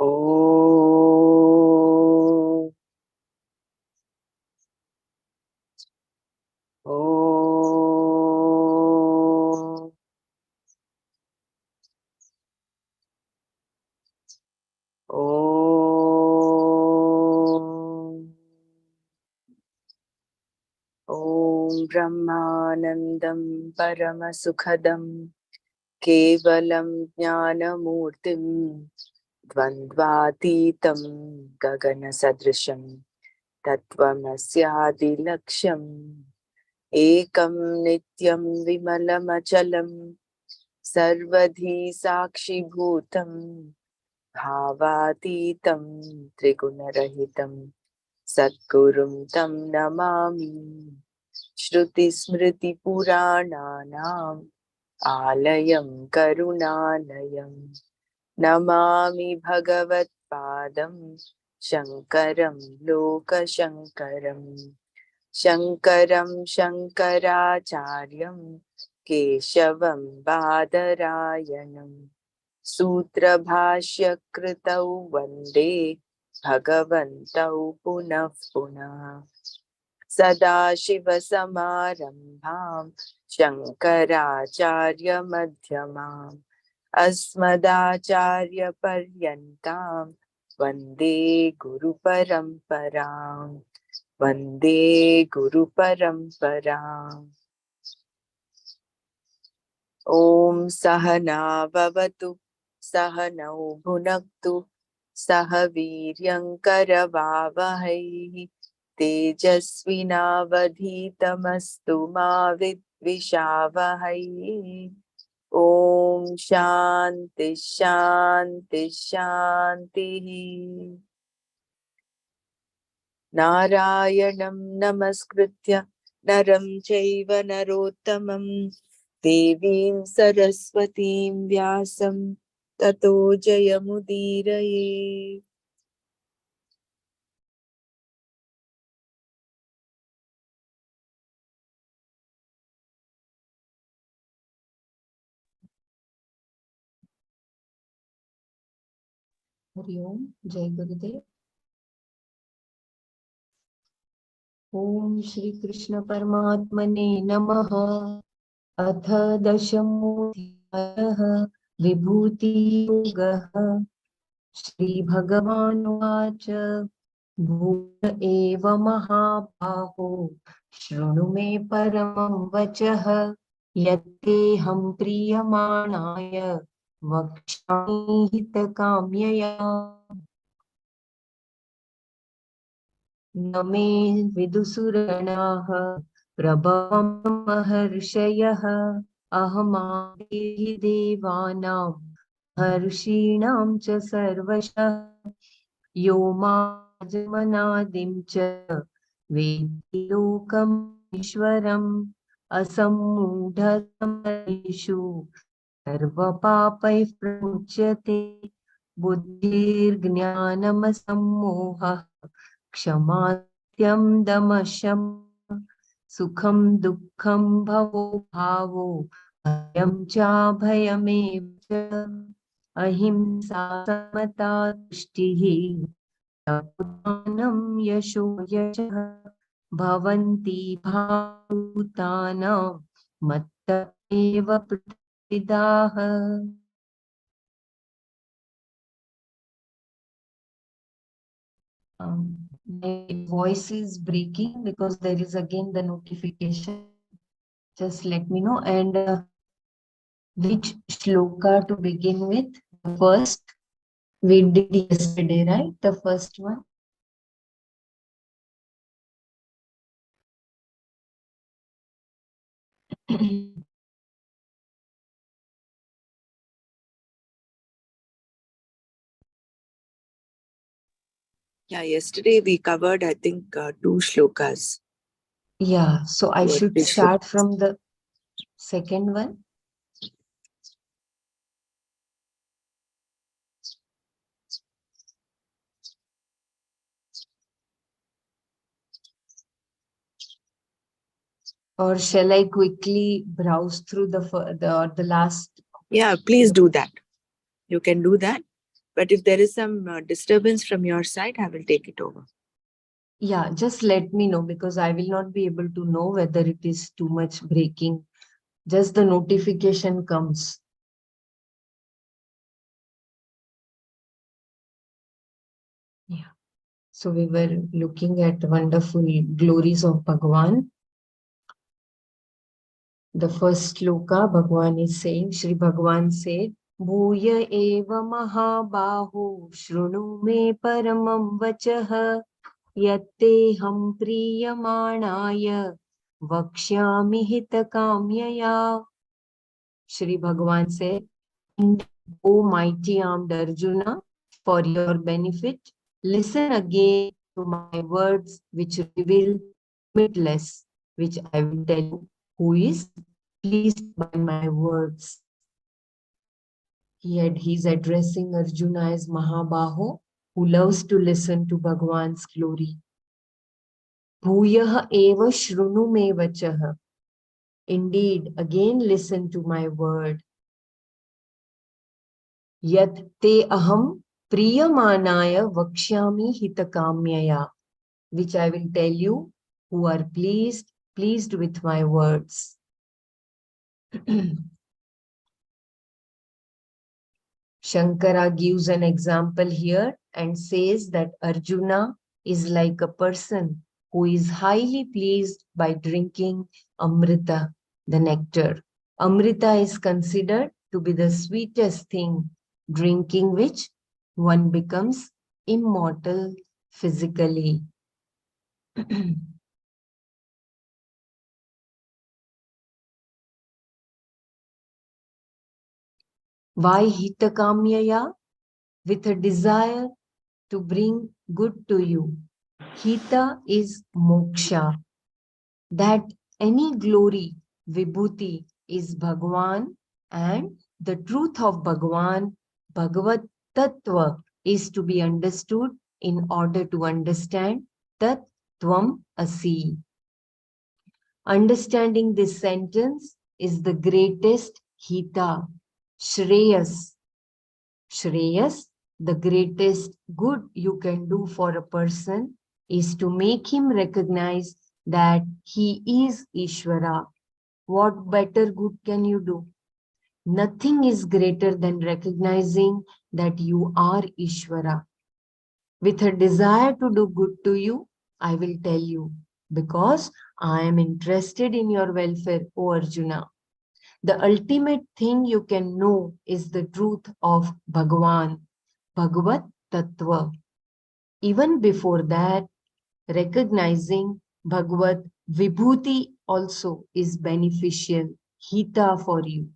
Om. Om. Om. Om Brahmanandam Paramasukhadam Kevalam Jnanamurtim Dvandvatitam Gagana Sadrisham Tattvamasyaadilaksham Ekam Nityam Vimalamachalam Sarvadhi Sakshi Bhutam Bhavatitam Trigunarahitam Satgurum Tam Namami Shruti Smriti Purananam Alayam Karunalayam Namami Bhagavat Padam Shankaram Loka Shankaram Shankaram Shankaracharyam Keshavam Badarayanam Sutra Bhashya Kritau Vande Bhagavantau Punah Punah Sadashiva Samarambham Shankaracharya Madhyamam Asmadacharya Paryantam Vande Guru Paramparam Vande Guru Paramparam Om Sahana Vavatu Sahanau Bhunaktu Sahaviryam Karavavahai Tejasvinavadhitamastu ma vidvishavahai Om Shanti Shanti Shanti Narayanam Namaskritya Naram Chaiva Narottamam Devim Saraswatim Vyasam Tato Jayamudiraye. Hari Om, Jai Gurudev. Om Shri Krishna Paramatmane Namaha. Atha Dashamodhyayah Vibhuti Yogah. Shri Bhagavan Vacha Bhuta Eva Mahabaho Shruну Me Paramam Vachah Yatte Ham Priyamanaya Vakshami Hitakamyaya Name Vidusuranaha Prabhavam Maharshayah Ahamadehi Devanam Harshinam Cha Sarvashah Yo Majamanadim Cha Vedi Lokam Ishwaram Asammudha Sarva Papai Pramuchyate Buddhir Jnanam Sammoha Kshamathyam Damasham Sukham Dukkham Bhavo Bhavo Bhayam Cha Bhayamev Ahimsa Samata Tushtihi Dadanam Yasho Yashah Bhavanti Bhavutanam Matta Eva Pritvidaha. My voice is breaking because there is again the notification. Just let me know. And which shloka to begin with? The first we did yesterday, right? The first one. Yeah, yesterday we covered, I think, 2 shlokas. Yeah, so I should start from the second one. Or shall I quickly browse through the last? Yeah, please do that. You can do that. But if there is some disturbance from your side, I will take it over. Yeah, just let me know because I will not be able to know whether it is too much breaking. Just the notification comes. Yeah. So we were looking at wonderful glories of Bhagavan. The first sloka, Bhagavan is saying, Shri Bhagavan said, Bhuya eva mahabaho shrunu me paramam vachah yatte ham priyamanaya vakshyami hitakamyaya. Shri Bhagavan said, O mighty armed Arjuna, for your benefit, listen again to my words which reveal limitless, which I will tell you who is pleased by my words. He's addressing Arjuna as Mahabaho, who loves to listen to Bhagavan's glory. Bhuyah eva shrunu me vachah. Indeed, again listen to my word. Yat te aham priyamanaya vakshyami hitakamyaya, which I will tell you who are pleased with my words. Shankara gives an example here and says that Arjuna is like a person who is highly pleased by drinking Amrita, the nectar. Amrita is considered to be the sweetest thing, drinking which one becomes immortal physically. Why hitakamyaya? With a desire to bring good to you. Hita is moksha. That any glory, vibhuti, is Bhagavan, and the truth of Bhagavan, Bhagavat Tattva, is to be understood in order to understand Tat Tvam Asi. Understanding this sentence is the greatest hita, Shreyas. Shreyas, the greatest good you can do for a person is to make him recognize that he is Ishvara. What better good can you do? Nothing is greater than recognizing that you are Ishvara. With a desire to do good to you, I will tell you, because I am interested in your welfare, O Arjuna. The ultimate thing you can know is the truth of Bhagavan, Bhagavat Tattva. Even before that, recognizing Bhagavat Vibhuti also is beneficial, hita for you.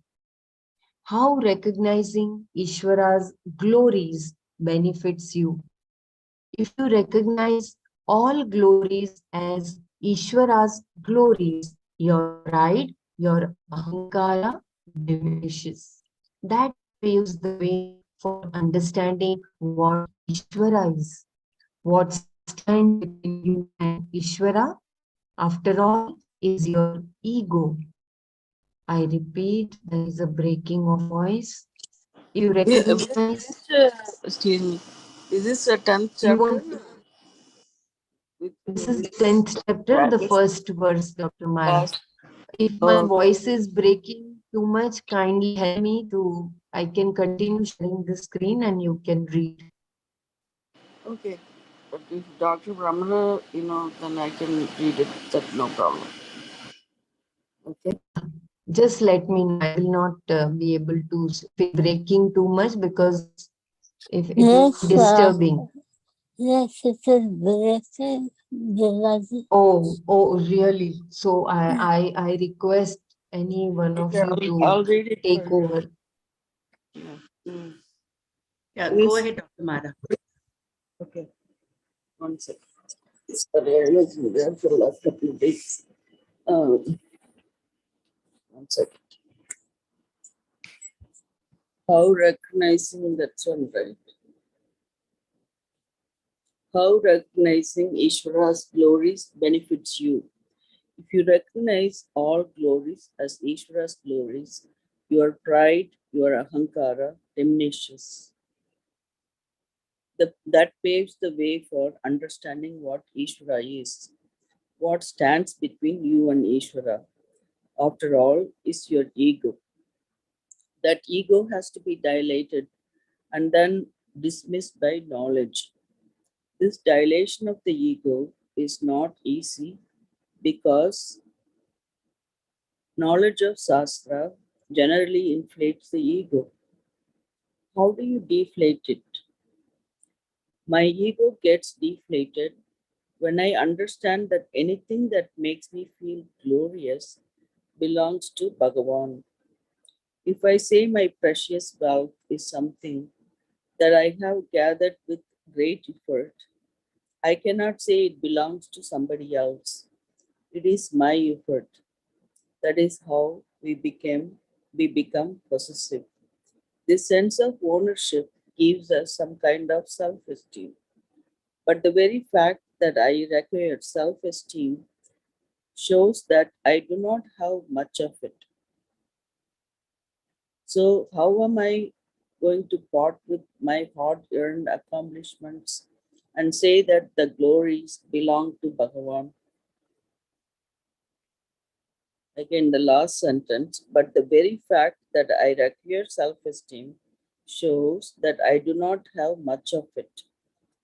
How recognizing Ishvara's glories benefits you. If you recognize all glories as Ishvara's glories, your pride, your ahankara diminishes. That paves the way for understanding what Ishvara is. What stands between you and Ishvara, after all, is your ego. I repeat, there is a breaking of voice. You Yeah, recognize, excuse me. Is this a 10th you chapter? want, With this is which 10th chapter, the chapters? first verse, Dr. Mara. Last. If my Oh, voice is breaking too much, kindly help me to, I can continue sharing the screen and you can read. okay. But if Dr. Brahmana, then I can read it. That's no problem. Okay. Yeah, just let me know. I will not be able to, if it's breaking too much, because if it will be disturbing. Yes, it is breaking. Oh, really? So I request any one of Okay, you I'll to read it take for. over. Yeah. Mm. Yeah, go Yes. ahead, Dr. Mara. Okay. One second. Sorry, I was there for the last couple of days. One second. How recognizing that's one, right? How recognizing Ishvara's glories benefits you. If you recognize all glories as Ishvara's glories, your pride, your ahankara diminishes. That paves the way for understanding what Ishvara is, what stands between you and Ishvara. After all, is your ego. That ego has to be dilated and then dismissed by knowledge. This dilation of the ego is not easy because knowledge of Shastra generally inflates the ego. How do you deflate it? My ego gets deflated when I understand that anything that makes me feel glorious belongs to Bhagavan. If I say my precious wealth is something that I have gathered with great effort, I cannot say it belongs to somebody else. It is my effort. That is how we become possessive. This sense of ownership gives us some kind of self-esteem. But the very fact that I require self-esteem shows that I do not have much of it. So how am I going to part with my hard-earned accomplishments and say that the glories belong to Bhagavan? Again, the last sentence, but the very fact that I require self esteem shows that I do not have much of it.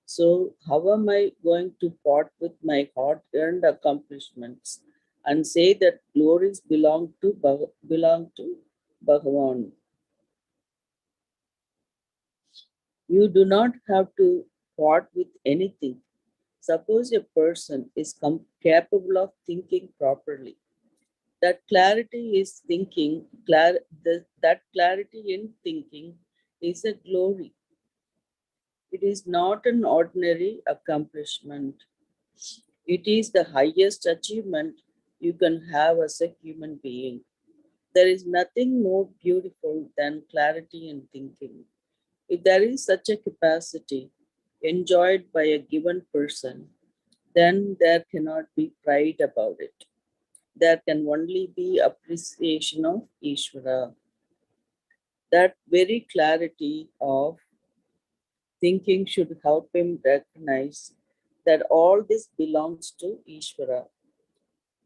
So, how am I going to part with my hard earned accomplishments and say that glories belong to Bhagavan? You do not have to part with anything. Suppose a person is capable of thinking properly, that clarity is thinking that clarity in thinking is a glory. It is not an ordinary accomplishment. It is the highest achievement you can have as a human being. There is nothing more beautiful than clarity in thinking. If there is such a capacity enjoyed by a given person, then there cannot be pride about it. There can only be appreciation of Ishvara. That very clarity of thinking should help him recognize that all this belongs to Ishvara.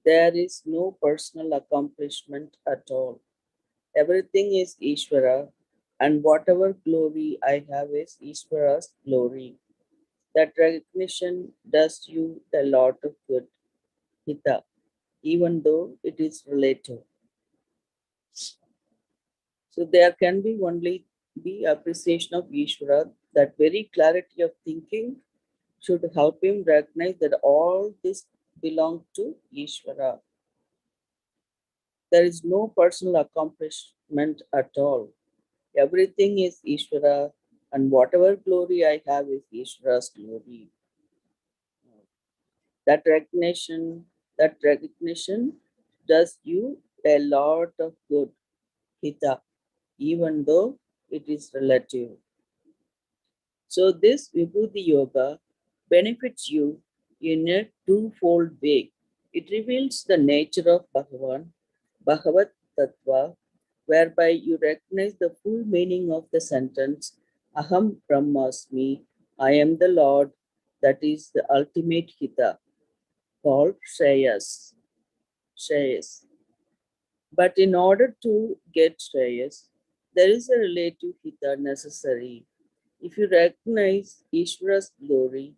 There is no personal accomplishment at all. Everything is Ishvara, and whatever glory I have is Ishvara's glory. That recognition does you a lot of good, Hita, even though it is relative. So there can be only be appreciation of Ishvara. That very clarity of thinking should help him recognize that all this belongs to Ishvara. There is no personal accomplishment at all. Everything is Ishvara, and whatever glory I have is Ishvara's glory. That recognition does you a lot of good, Hita, even though it is relative. So this Vibhuti Yoga benefits you in a twofold way. It reveals the nature of Bhagavan, Bhagavat Tattva, whereby you recognize the full meaning of the sentence Aham Brahmasmi, I am the Lord, that is the ultimate Hita, called Shreyas. Shreyas. But in order to get Shreyas, there is a relative Hita necessary. If you recognize Ishvara's glory,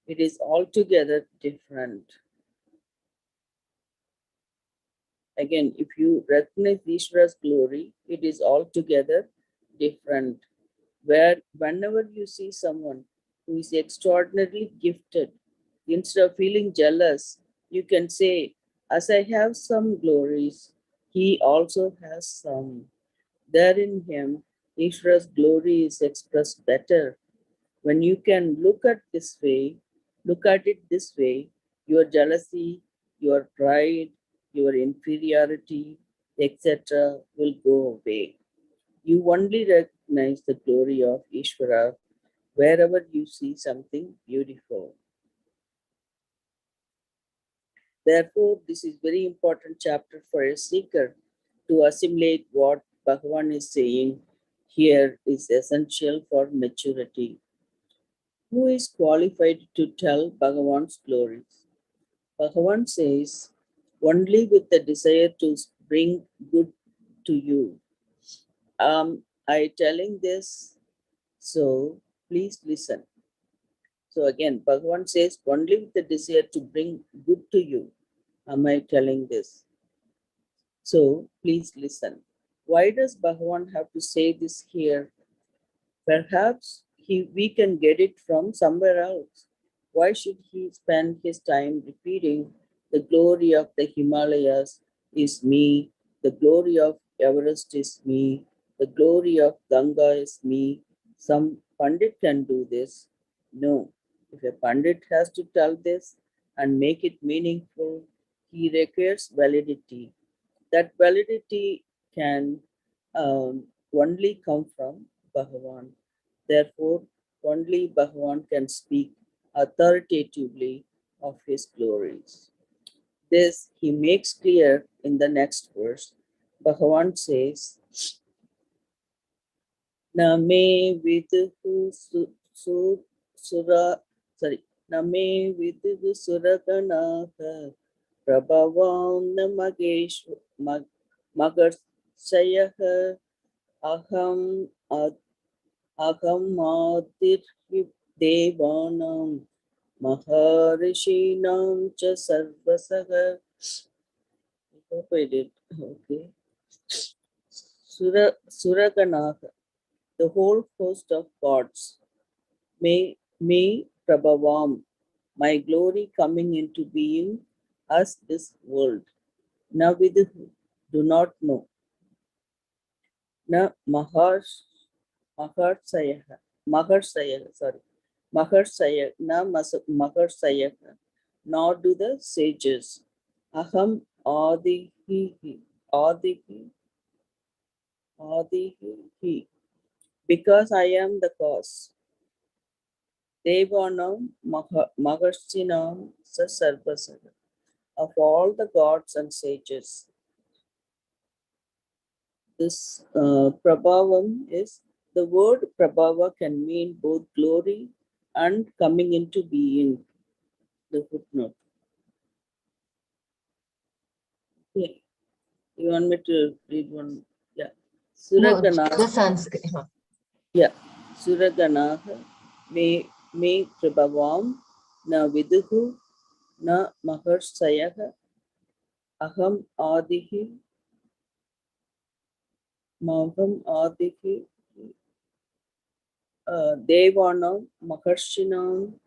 it is altogether different. Again, if you recognize Ishvara's glory, it is altogether different. Where whenever you see someone who is extraordinarily gifted, instead of feeling jealous, you can say, as I have some glories, he also has some. There in him, Ishvara's glory is expressed better. When you can look at it this way, your jealousy, your pride, your inferiority, etc., will go away. You only recognize the glory of Ishvara wherever you see something beautiful. Therefore, this is very important chapter for a seeker to assimilate what Bhagavan is saying here is essential for maturity. Who is qualified to tell Bhagavan's glories? Bhagavan says, only with the desire to bring good to you. I telling this, so please listen. So again, Bhagavan says, only with the desire to bring good to you am I telling this. So please listen. Why does Bhagavan have to say this here? Perhaps we can get it from somewhere else. Why should he spend his time repeating the glory of the Himalayas is me, the glory of Everest is me, the glory of Ganga is me? Some Pandit can do this. No, if a Pandit has to tell this and make it meaningful, he requires validity. That validity can only come from Bhagavan. Therefore, only Bhagavan can speak authoritatively of his glories. This he makes clear in the next verse. Bhagavan says, Na me viduhu sura sorry, Na me viduhu suraganaha prabhavam na magarsayaha aham Ahamadirhi Devanam Maharishinam cha Sarvasaha. I hope I did. Okay. Suraganaha, the whole host of gods, may Prabhavam, my glory coming into being as this world. Na viduhu, do not know. Na Maharsaya, sorry. Maharsaya, nor do the sages. Aham Adihi, Adihi, Adihi, because I am the cause. Devanam Maharsinam Sasarvasara, of all the gods and sages. This Prabhavam is the word Prabhava can mean both glory and coming into being. The footnote. Okay. You want me to read one? Yeah. No, Suragana. the Sanskrit. Huh. Yeah. Suraganaha me Prabhavam na viduhu na maharsayaha aham adihi maham adihi devanam maharshinam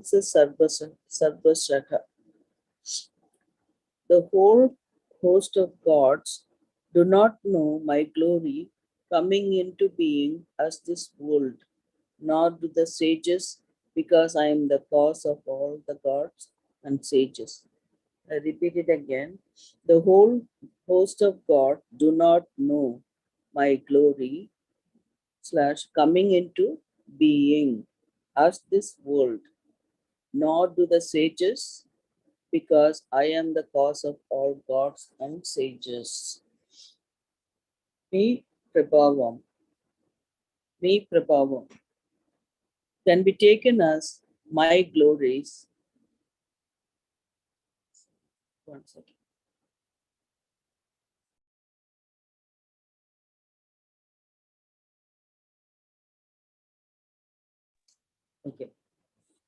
sa sarvasakha. The whole host of gods do not know my glory coming into being as this world, nor do the sages, because I am the cause of all the gods and sages. I repeat it again. The whole host of God do not know my glory slash coming into being as this world, nor do the sages, because I am the cause of all gods and sages. Me Prabhavam, me Prabhavam can be taken as my glories. One second. Okay.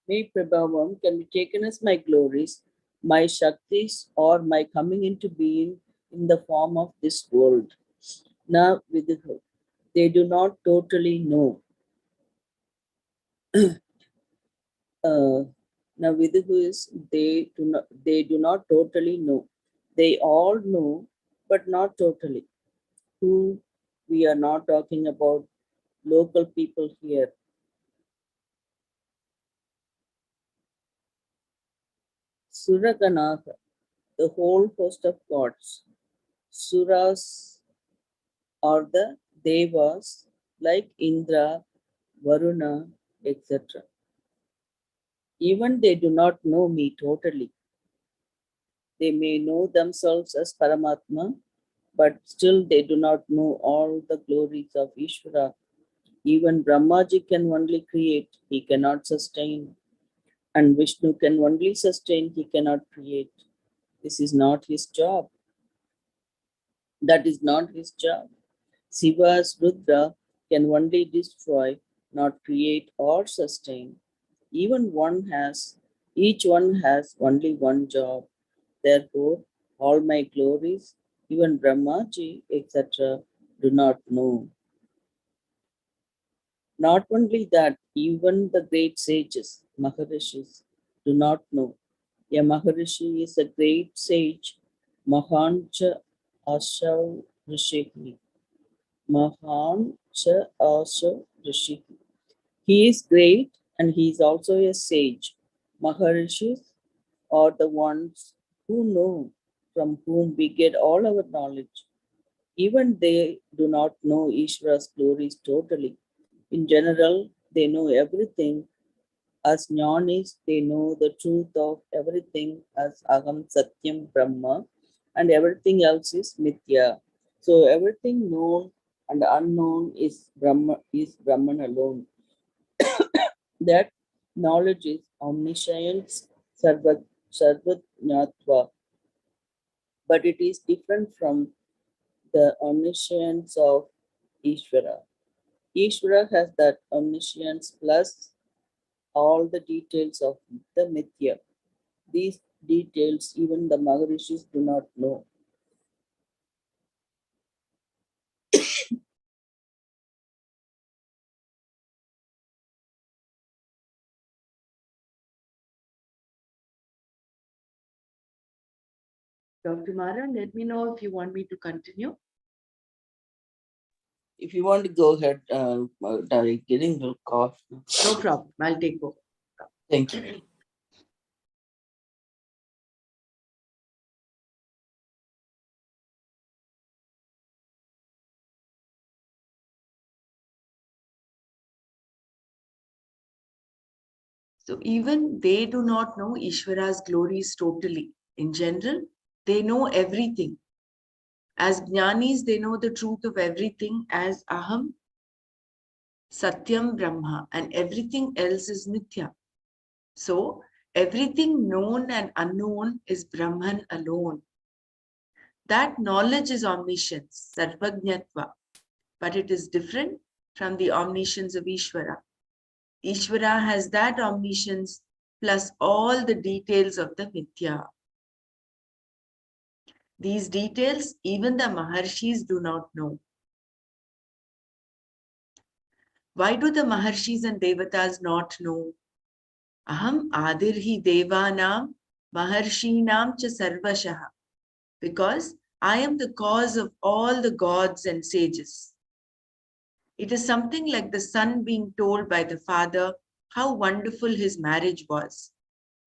Me Prabhavam can be taken as my glories, my Shaktis, or my coming into being in the form of this world. Na Viduhu. They do not totally know. uh, now Viduhu is they do not totally know. They all know, but not totally. Who we are not talking about local people here. Suraganaha, the whole host of gods. Suras are the devas like Indra, Varuna, etc. Even they do not know me totally. They may know themselves as Paramatma, but still they do not know all the glories of Ishvara. Even Brahmaji can only create, he cannot sustain. And Vishnu can only sustain, he cannot create. This is not his job. That is not his job. Shiva's Rudra can only destroy, not create or sustain. Even one has, each one has only one job. Therefore, all my glories, even Brahmaji, etc., do not know. Not only that, even the great sages, Maharishis, do not know. A Maharishi is a great sage, Mahancha Ashav Rishihi. Mahancha Ashav Rishihi. He is great and he is also a sage. Maharishis are the ones who know, from whom we get all our knowledge. Even they do not know Ishvara's glories totally. In general, they know everything. As jnanis, they know the truth of everything as Aham Satyam Brahma, and everything else is Mithya. So everything known and unknown is Brahman alone. That knowledge is omniscience, sarvajnatva, but it is different from the omniscience of Ishvara. Ishvara has that omniscience plus all the details of the Mithya. These details even the Maharishis do not know. Dr. Mara, let me know if you want me to continue. If you want to go ahead, getting the cough. No problem. I'll take over. Thank you. So even they do not know Ishvara's glories totally. In general, they know everything. As jnanis, they know the truth of everything as Aham Satyam Brahma, and everything else is Mithya. So everything known and unknown is Brahman alone. That knowledge is omniscience, Sarvajnatva, but it is different from the omniscience of Ishvara. Ishvara has that omniscience plus all the details of the Mithya. These details even the Maharshis do not know. Why do the Maharshis and Devatas not know? Aham Adirhi Devanam Maharshinam cha Sarvashaha. Because I am the cause of all the gods and sages. It is something like the son being told by the father how wonderful his marriage was.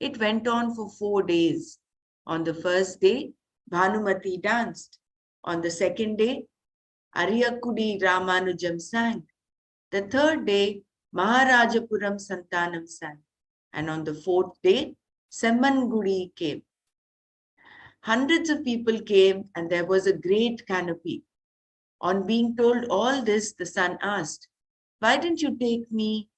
It went on for 4 days. On the first day, Bhanumati danced. On the second day, Ariyakudi Ramanujam sang. The third day, Maharajapuram Santanam sang. And on the fourth day, Semmangudi came. Hundreds of people came and there was a great canopy. On being told all this, the son asked, "Why didn't you take me?"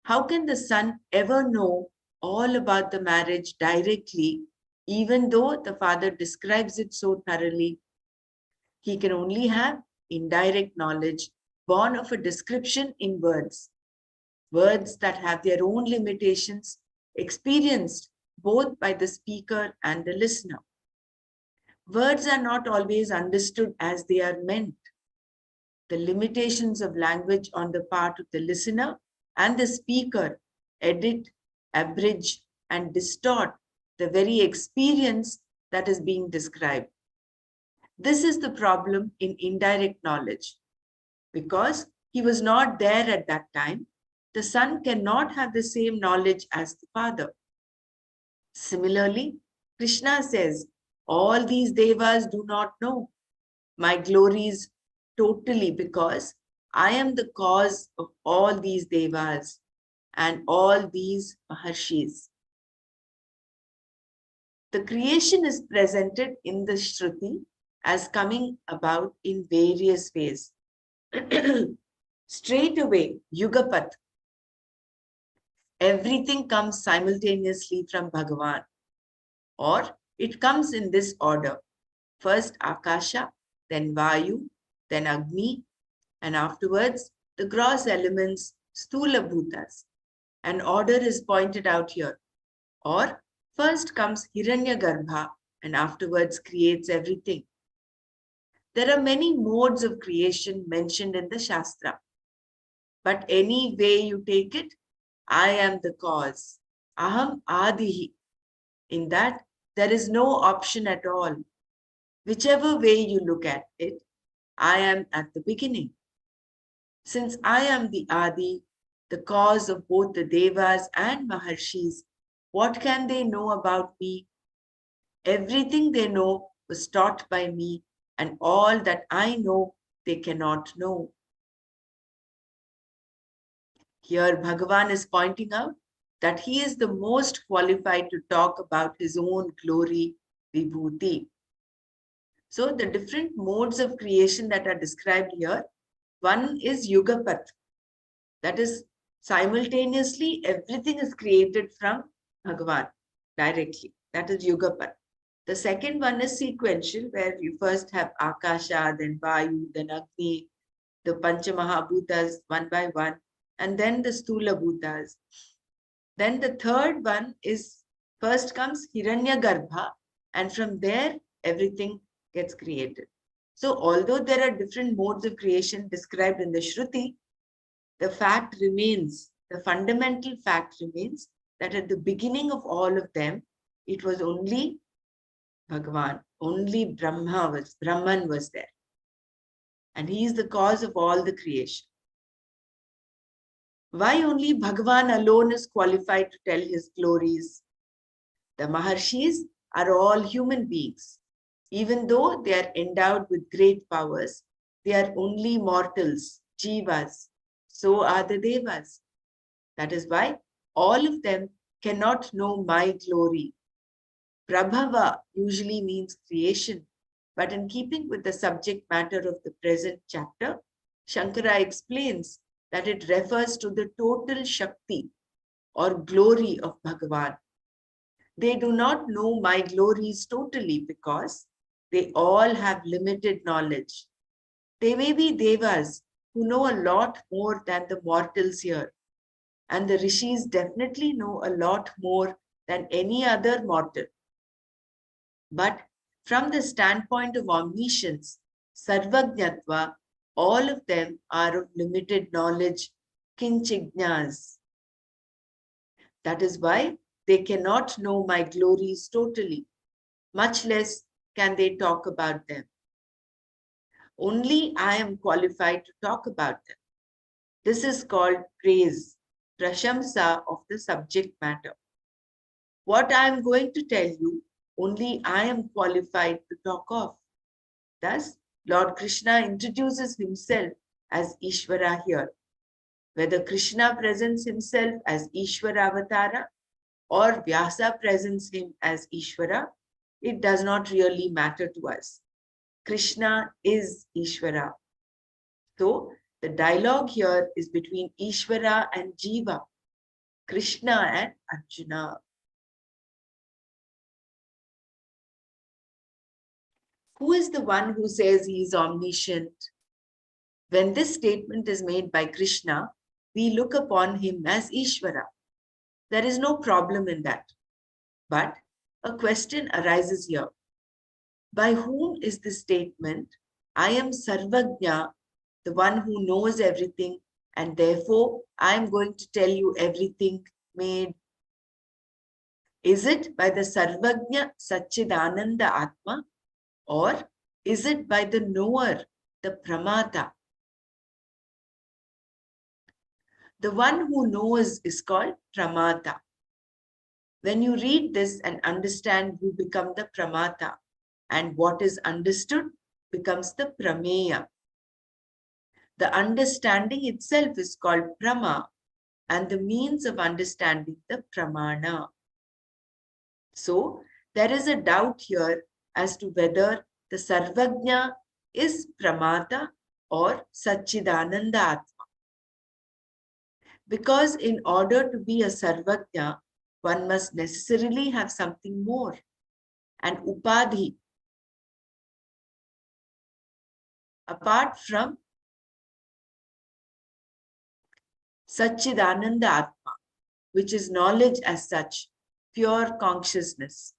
How can the son ever know all about the marriage directly, even though the father describes it so thoroughly? He can only have indirect knowledge born of a description in words, words that have their own limitations, experienced both by the speaker and the listener. Words are not always understood as they are meant. The limitations of language on the part of the listener and the speaker edit, abridge, and distort the very experience that is being described. This is the problem in indirect knowledge. Because he was not there at that time, the son cannot have the same knowledge as the father. Similarly, Krishna says, all these devas do not know my glories totally because I am the cause of all these devas and all these maharshis. The creation is presented in the Shruti as coming about in various ways. Straight away, Yugapat, everything comes simultaneously from Bhagavan, or it comes in this order. First Akasha, then Vayu, then Agni, and afterwards the gross elements, Sthula Bhutas. An order is pointed out here. Or first comes Hiranyagarbha and afterwards creates everything. There are many modes of creation mentioned in the Shastra. But any way you take it, I am the cause. Aham Adihi. In that, there is no option at all. Whichever way you look at it, I am at the beginning. Since I am the Adi, the cause of both the Devas and Maharshis, what can they know about me? Everything they know was taught by me, and all that I know, they cannot know. Here, Bhagavan is pointing out that he is the most qualified to talk about his own glory, Vibhuti. So, the different modes of creation that are described here, one is Yugapat. That is, simultaneously, everything is created from Bhagavan directly. That is Yugapat. The second one is sequential, where you first have Akasha, then Vayu, then Agni, the Panchamahabhutas one by one, and then the Stula Bhutas. Then the third one is first comes Hiranyagarbha, and from there everything gets created. So, although there are different modes of creation described in the Shruti, the fact remains, the fundamental fact remains that at the beginning of all of them, it was only Bhagavan, only Brahman was there. And he is the cause of all the creation. Why only Bhagavan alone is qualified to tell his glories? The Maharshis are all human beings. Even though they are endowed with great powers, they are only mortals, jivas. So are the devas. That is why all of them cannot know my glory. Prabhava usually means creation, but in keeping with the subject matter of the present chapter, Shankara explains that it refers to the total Shakti or glory of Bhagavan. They do not know my glories totally because they all have limited knowledge. They may be devas who know a lot more than the mortals here, and the rishis definitely know a lot more than any other mortal. But from the standpoint of omniscience, sarvajnatva, all of them are of limited knowledge, kinchignas. That is why they cannot know my glories totally, much less can they talk about them. Only I am qualified to talk about them. This is called praise, prashamsa of the subject matter. What I am going to tell you, only I am qualified to talk of. Thus, Lord Krishna introduces himself as Ishvara here. Whether Krishna presents himself as Ishvara Avatara or Vyasa presents him as Ishvara, it does not really matter to us. Krishna is Ishvara. So, the dialogue here is between Ishvara and Jiva, Krishna and Arjuna. Who is the one who says he is omniscient? When this statement is made by Krishna, we look upon him as Ishvara. There is no problem in that. But a question arises here. By whom is this statement, I am Sarvajna, the one who knows everything, and therefore I am going to tell you everything, made? Is it by the Sarvajna Satchidananda Atma, or is it by the knower, the Pramata? The one who knows is called Pramata. When you read this and understand, you become the Pramata, and what is understood becomes the Prameya. The understanding itself is called Prama, and the means of understanding the Pramana. So, there is a doubt here as to whether the Sarvajna is Pramata or Satchidananda Atma. Because in order to be a Sarvajna, one must necessarily have something more, an upadhi. Apart from Satchidananda Atma, which is knowledge as such, pure consciousness.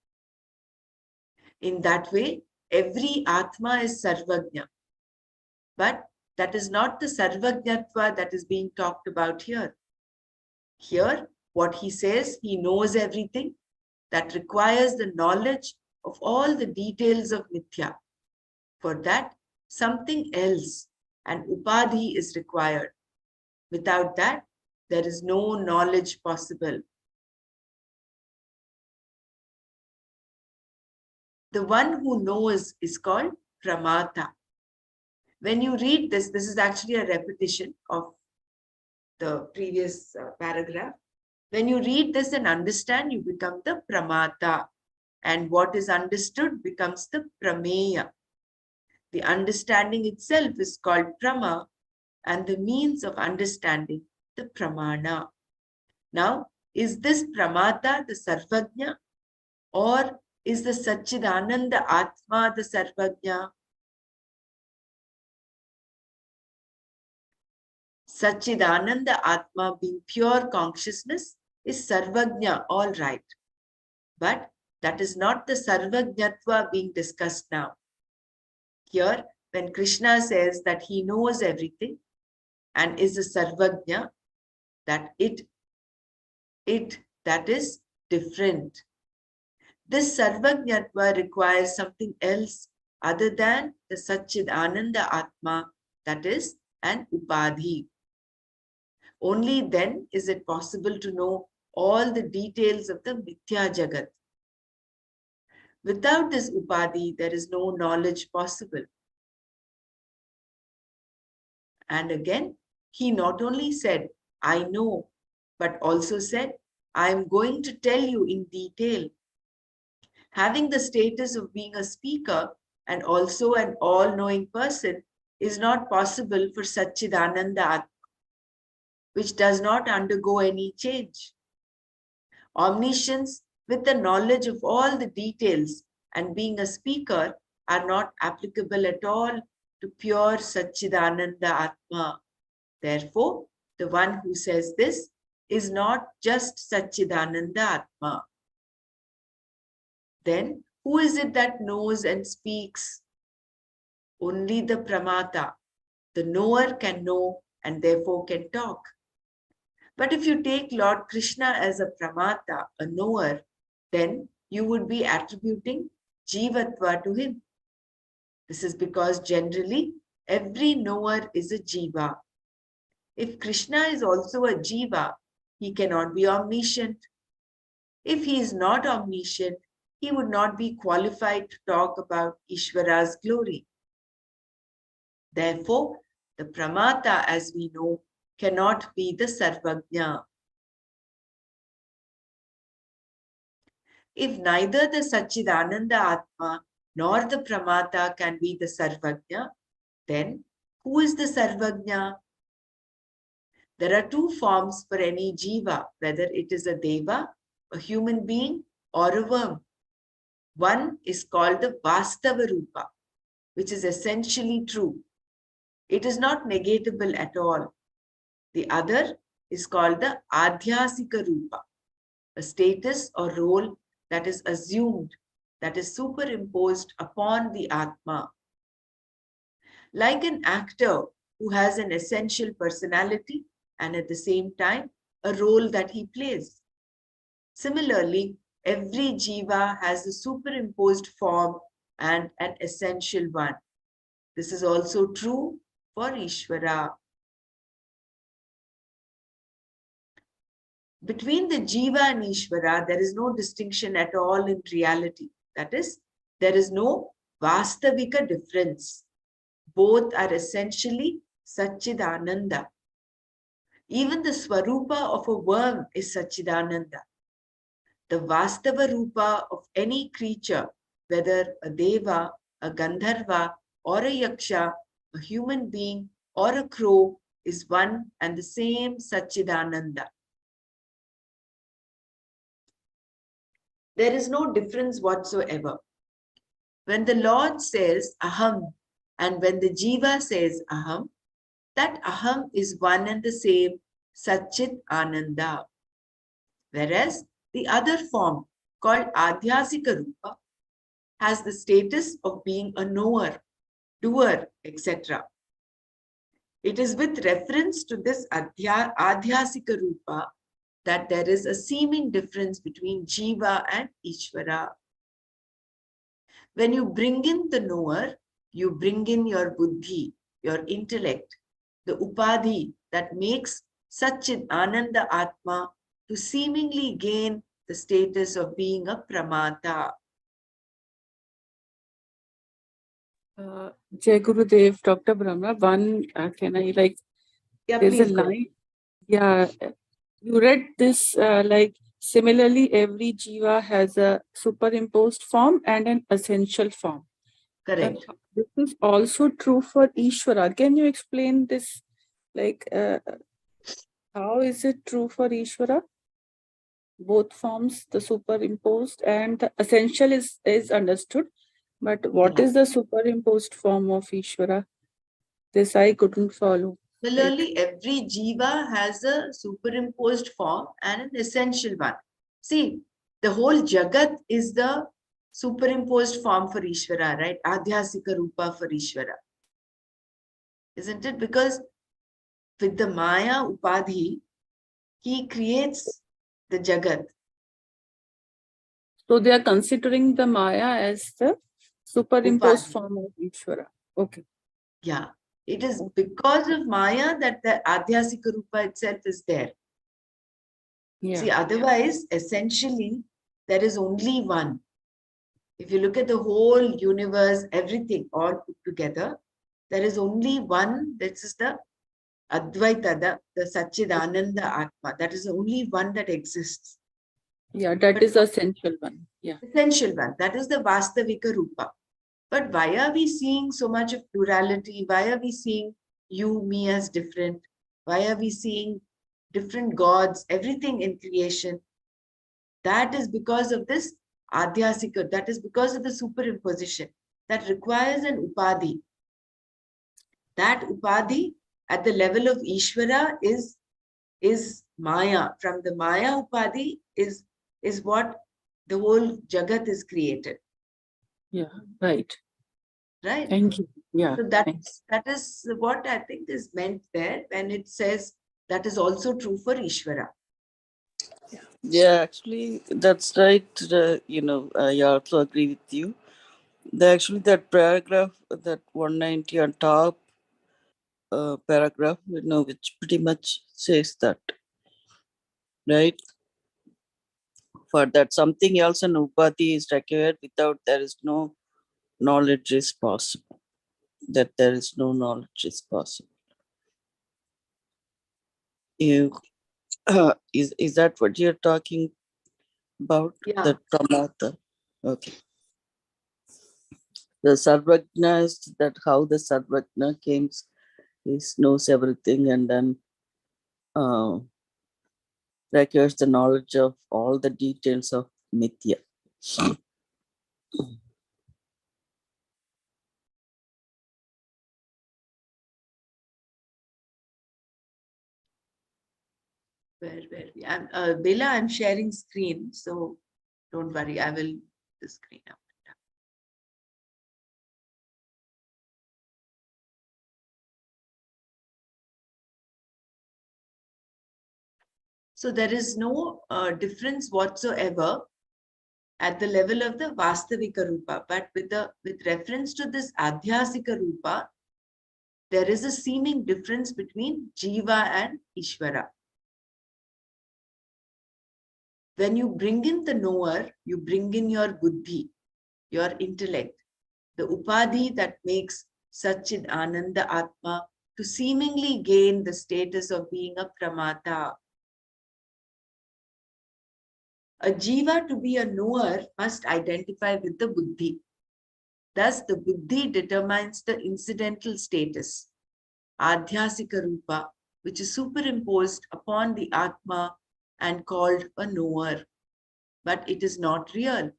In that way, every Atma is Sarvajna. But that is not the Sarvajnatva that is being talked about here. Here, what he says, he knows everything. That requires the knowledge of all the details of Mithya. For that, something else, an upadhi, is required. Without that, there is no knowledge possible. The one who knows is called pramata. When you read this, this is actually a repetition of the previous paragraph. When you read this and understand, you become the pramata. And what is understood becomes the prameya. The understanding itself is called prama, and the means of understanding, the pramana. Now, is this pramata the sarvajna, or is the Satchidananda Atma the sarvajna? Satchidananda Atma, being pure consciousness, is sarvajna, all right. But that is not the sarvajnatva being discussed now. Here, when Krishna says that he knows everything and is a sarvajna, that that is different. This sarvajnatva requires something else other than the Satchidananda Atma, that is an upadhi. Only then is it possible to know all the details of the Mithya Jagat. Without this upadhi, there is no knowledge possible. And again, he not only said, I know, but also said, I am going to tell you in detail. Having the status of being a speaker and also an all-knowing person is not possible for Satchidananda Atma, which does not undergo any change. Omniscience with the knowledge of all the details and being a speaker are not applicable at all to pure Satchidananda Atma. Therefore, the one who says this is not just Satchidananda Atma. Then, who is it that knows and speaks? Only the pramata. The knower can know and therefore can talk. But if you take Lord Krishna as a pramata, a knower, then you would be attributing jivatva to him. This is because generally every knower is a jiva. If Krishna is also a jiva, he cannot be omniscient. If he is not omniscient, he would not be qualified to talk about Ishvara's glory. Therefore, the pramata, as we know, cannot be the sarvajna. If neither the Satchidananda Atma nor the pramata can be the sarvajna, then who is the sarvajna? There are two forms for any jiva, whether it is a deva, a human being, or a worm. One is called the Vastava Rupa, which is essentially true. It is not negatable at all. The other is called the Adhyasika Rupa, a status or role that is assumed, that is superimposed upon the Atma. Like an actor who has an essential personality and at the same time a role that he plays. Similarly, every jiva has a superimposed form and an essential one. This is also true for Ishvara. Between the jiva and Ishvara, there is no distinction at all in reality. That is, there is no vastavika difference. Both are essentially Satchidananda. Even the Swarupa of a worm is Satchidananda. The Vastava Rupa of any creature, whether a Deva, a Gandharva, or a Yaksha, a human being, or a crow, is one and the same Satchidananda. There is no difference whatsoever. When the Lord says Aham and when the Jiva says Aham, that Aham is one and the same Satchit Ananda. Whereas the other form called Adhyasika Rupa has the status of being a knower, doer, etc. It is with reference to this Adhyasika Rupa that there is a seeming difference between Jiva and Ishvara. When you bring in the knower, you bring in your buddhi, your intellect, the upadhi that makes Satchid Ananda Atma to seemingly gain the status of being a pramata. Jai Gurudev, Dr. Brahma, one, can I Yeah, there's a please go. line, you read this, similarly, every jiva has a superimposed form and an essential form. Correct. This is also true for Ishvara. Can you explain this? How is it true for Ishvara? Both forms, the superimposed and the essential is understood. But what is the superimposed form of Ishvara? This I couldn't follow. Similarly, every jiva has a superimposed form and an essential one. See, the whole Jagat is the superimposed form for Ishvara, right? Adhyasika Rupa for Ishvara. Isn't it? Because with the Maya Upadhi, he creates the Jagat. So they are considering the Maya as the superimposed Upadhi. form of Ishvara. Okay. Yeah. It is because of Maya that the Adhyasika Rupa itself is there. Yeah. See, otherwise, essentially, there is only one. If you look at the whole universe, everything all put together, there is only one. This is the Advaita, the Satchidananda Atma. That is the only one that exists. Yeah, that is the essential one. Yeah. Essential one. That is the Vastavika Rupa. But why are we seeing so much of plurality? Why are we seeing you, me as different? Why are we seeing different gods, everything in creation? That is because of this Adhyasika. That is because of the superimposition that requires an Upadhi. That Upadhi at the level of Ishvara is Maya. From the Maya Upadhi is what the whole Jagat is created. Yeah, right. Right? Thank you. Yeah. So that is what I think is meant there when it says that is also true for Ishvara. Yeah, actually, that's right. I also agree with you. That paragraph, that 190 on top paragraph, which pretty much says that, right? For that, something else an upati is required, without there is no knowledge is possible. That there is no knowledge is possible. You is that what you're talking about? Yeah. The pramata. Okay. The Sarvagna is that how the Sarvagna came, he knows everything, and then requires the knowledge of all the details of Mithya. Where we? Bela, I'm sharing screen, so don't worry, I will the screen up. So there is no difference whatsoever at the level of the Vastavika Rupa, but with reference to this Adhyasika Rupa, there is a seeming difference between Jiva and Ishvara. When you bring in the knower, you bring in your buddhi, your intellect, the upadhi that makes Satchid Ananda Atma to seemingly gain the status of being a pramata. A jiva to be a knower must identify with the buddhi. Thus, the buddhi determines the incidental status. Adhyasika Rupa, which is superimposed upon the Atma and called a knower, but it is not real.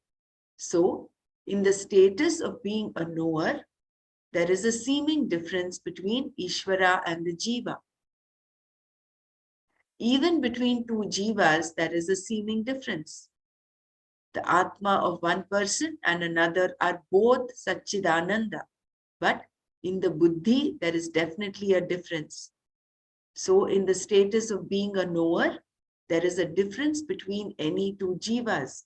So, in the status of being a knower, there is a seeming difference between Ishvara and the Jiva. Even between two Jivas, there is a seeming difference. The Atma of one person and another are both Satchidananda, but in the Buddhi, there is definitely a difference. So, in the status of being a knower, there is a difference between any two Jivas.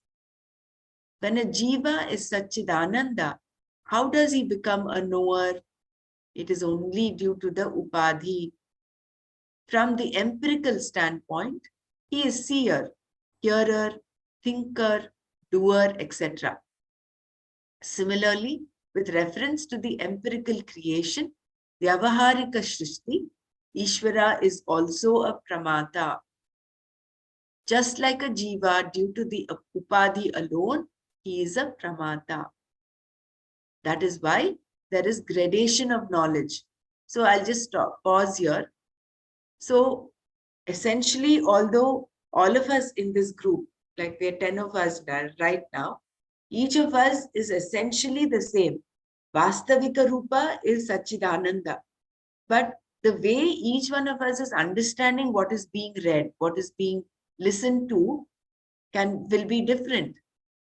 When a Jiva is Satchidananda, how does he become a knower? It is only due to the Upadhi. From the empirical standpoint, he is seer, hearer, thinker, doer, etc. Similarly, with reference to the empirical creation, Vyavaharika Shrishti, Ishvara is also a pramata. Just like a jiva, due to the upadhi alone, he is a pramata. That is why there is gradation of knowledge. So I'll just pause here. So essentially, although all of us in this group, like we are 10 of us right now, each of us is essentially the same. Vastavika Rupa is Satchidananda. But the way each one of us is understanding what is being read, what is being listened to, will be different.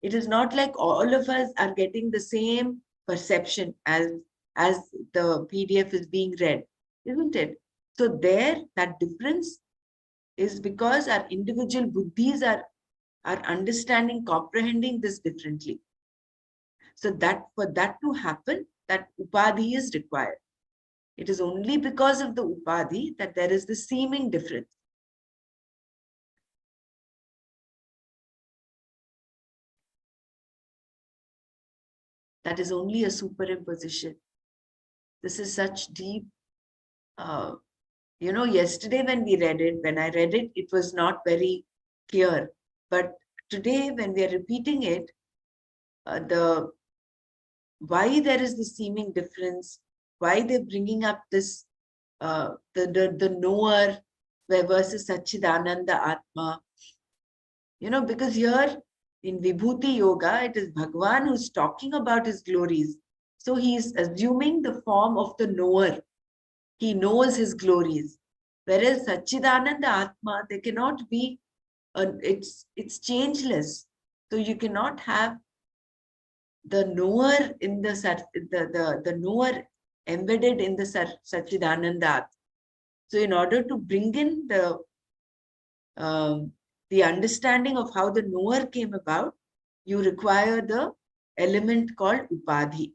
It is not like all of us are getting the same perception as the PDF is being read, isn't it? So there, that difference is because our individual buddhis are understanding, comprehending this differently. So that for that to happen, that upadhi is required. It is only because of the upadhi that there is the seeming difference. That is only a superimposition. This is such deep, yesterday when I read it, it was not very clear. But today when we are repeating it, why there is the seeming difference, why they're bringing up this, the knower versus Satchidananda Atma. Because here in Vibhuti Yoga, it is Bhagwan who's talking about his glories. So he is assuming the form of the knower. He knows his glories. Whereas Satchidananda Atma, there cannot be, it's changeless. So you cannot have the knower in the knower embedded in the Satchidananda. So in order to bring in the understanding of how the knower came about, you require the element called upadhi.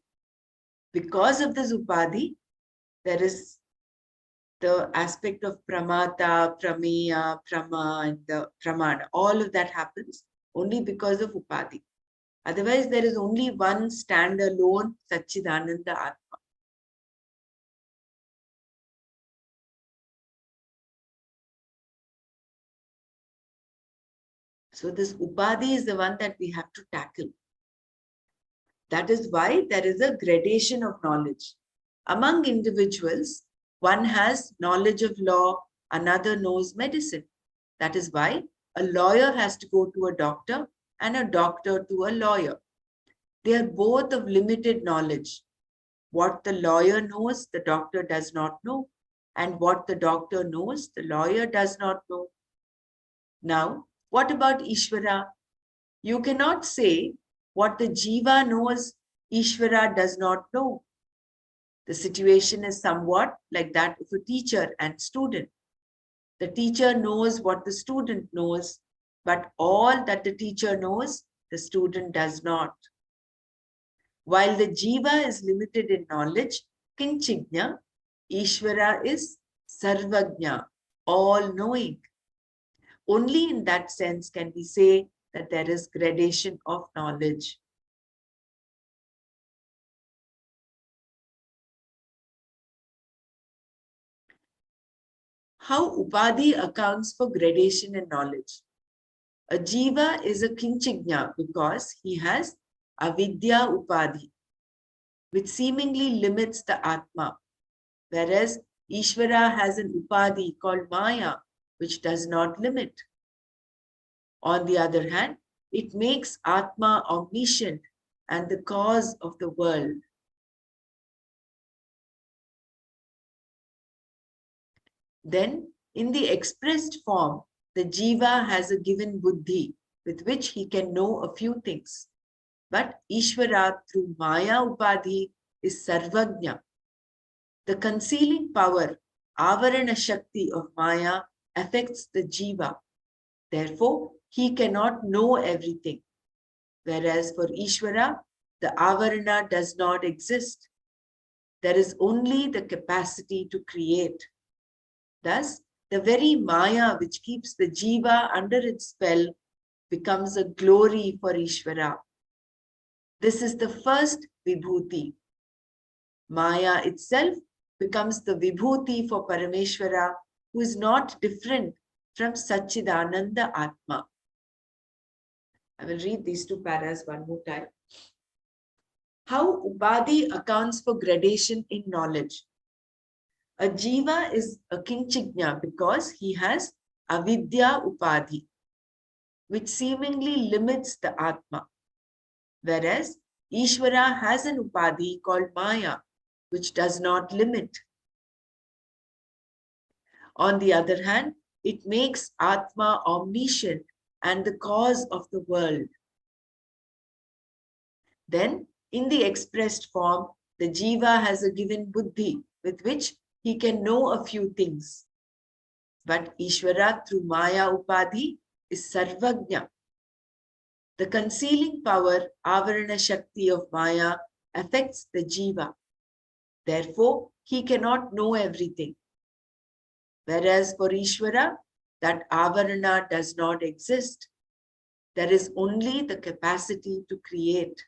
Because of this upadhi, there is the aspect of pramata, prameya, prama, and the pramana. All of that happens only because of upadhi. Otherwise, there is only one standalone Satchidananda Atma. So this upadhi is the one that we have to tackle. That is why there is a gradation of knowledge. Among individuals, one has knowledge of law, another knows medicine. That is why a lawyer has to go to a doctor and a doctor to a lawyer. They are both of limited knowledge. What the lawyer knows, the doctor does not know. And what the doctor knows, the lawyer does not know. Now, what about Ishvara? You cannot say what the Jiva knows, Ishvara does not know. The situation is somewhat like that of a teacher and student. The teacher knows what the student knows, but all that the teacher knows, the student does not. While the Jiva is limited in knowledge, Kinchignya, Ishvara is Sarvagnya, all-knowing. Only in that sense can we say that there is gradation of knowledge. How Upadhi accounts for gradation in knowledge. A Jiva is a Kinchignya because he has Avidya Upadhi, which seemingly limits the Atma, whereas Ishvara has an upadhi called Maya, which does not limit. On the other hand, it makes Atma omniscient and the cause of the world. Then, in the expressed form, the jiva has a given buddhi with which he can know a few things. But Ishvara through Maya Upadhi is Sarvagnya. The concealing power, Avarana Shakti of Maya affects the jiva. Therefore, he cannot know everything. Whereas for Ishvara, the Avarana does not exist. There is only the capacity to create. Thus, the very Maya which keeps the jiva under its spell becomes a glory for Ishvara. This is the first Vibhuti. Maya itself becomes the Vibhuti for Parameshwara, who is not different from Satchidananda Atma. I will read these two paras one more time. How Upadhi accounts for gradation in knowledge. A jiva is a kinchigna because he has avidya upadhi, which seemingly limits the Atma, whereas Ishvara has an upadhi called Maya, which does not limit. On the other hand, it makes Atma omniscient and the cause of the world. Then, in the expressed form, the jiva has a given buddhi with which he can know a few things. But Ishvara through Maya Upadhi is Sarvagnya. The concealing power, Avarana Shakti of Maya, affects the jiva. Therefore, he cannot know everything. Whereas for Ishvara, that Avarana does not exist. There is only the capacity to create.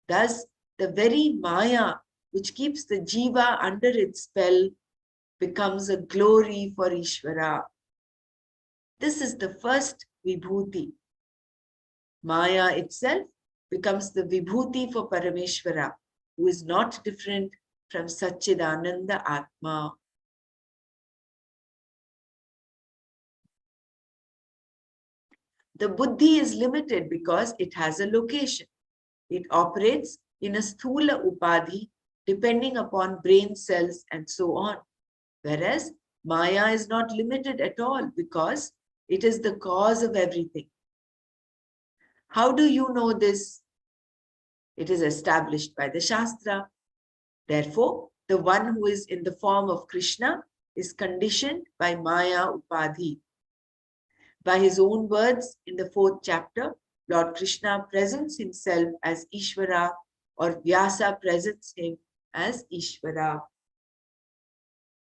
Thus, the very Maya which keeps the jiva under its spell becomes a glory for Ishvara. This is the first Vibhuti. Maya itself becomes the Vibhuti for Parameshwara, who is not different from Satchidananda Atma. The buddhi is limited because it has a location. It operates in a sthula upadhi depending upon brain cells and so on. Whereas Maya is not limited at all because it is the cause of everything. How do you know this? It is established by the Shastra. Therefore, the one who is in the form of Krishna is conditioned by Maya Upadhi. By his own words in the 4th chapter, Lord Krishna presents himself as Ishvara or Vyasa presents him as Ishvara.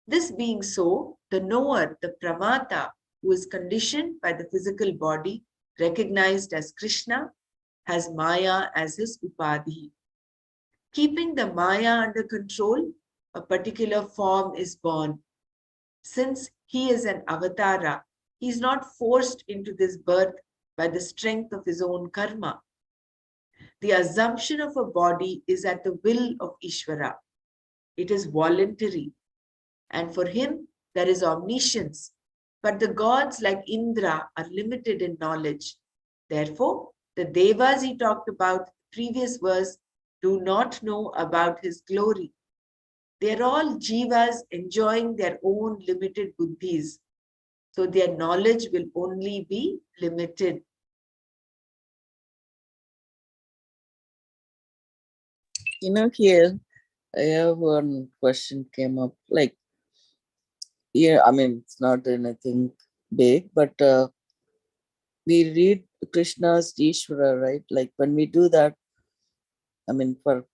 This being so, the knower, the Pramata, who is conditioned by the physical body, recognized as Krishna, has Maya as his Upadhi. Keeping the Maya under control, a particular form is born. Since he is an avatara, he is not forced into this birth by the strength of his own karma. The assumption of a body is at the will of Ishvara. It is voluntary. And for him, there is omniscience. But the gods like Indra are limited in knowledge. Therefore, the Devas he talked about previous verse do not know about his glory. They are all jivas enjoying their own limited buddhis. So their knowledge will only be limited. Here I have one question came up. Like, yeah, I mean, it's not anything big, but we read Krishna's Ishvara, right? Like when we do that, I mean, for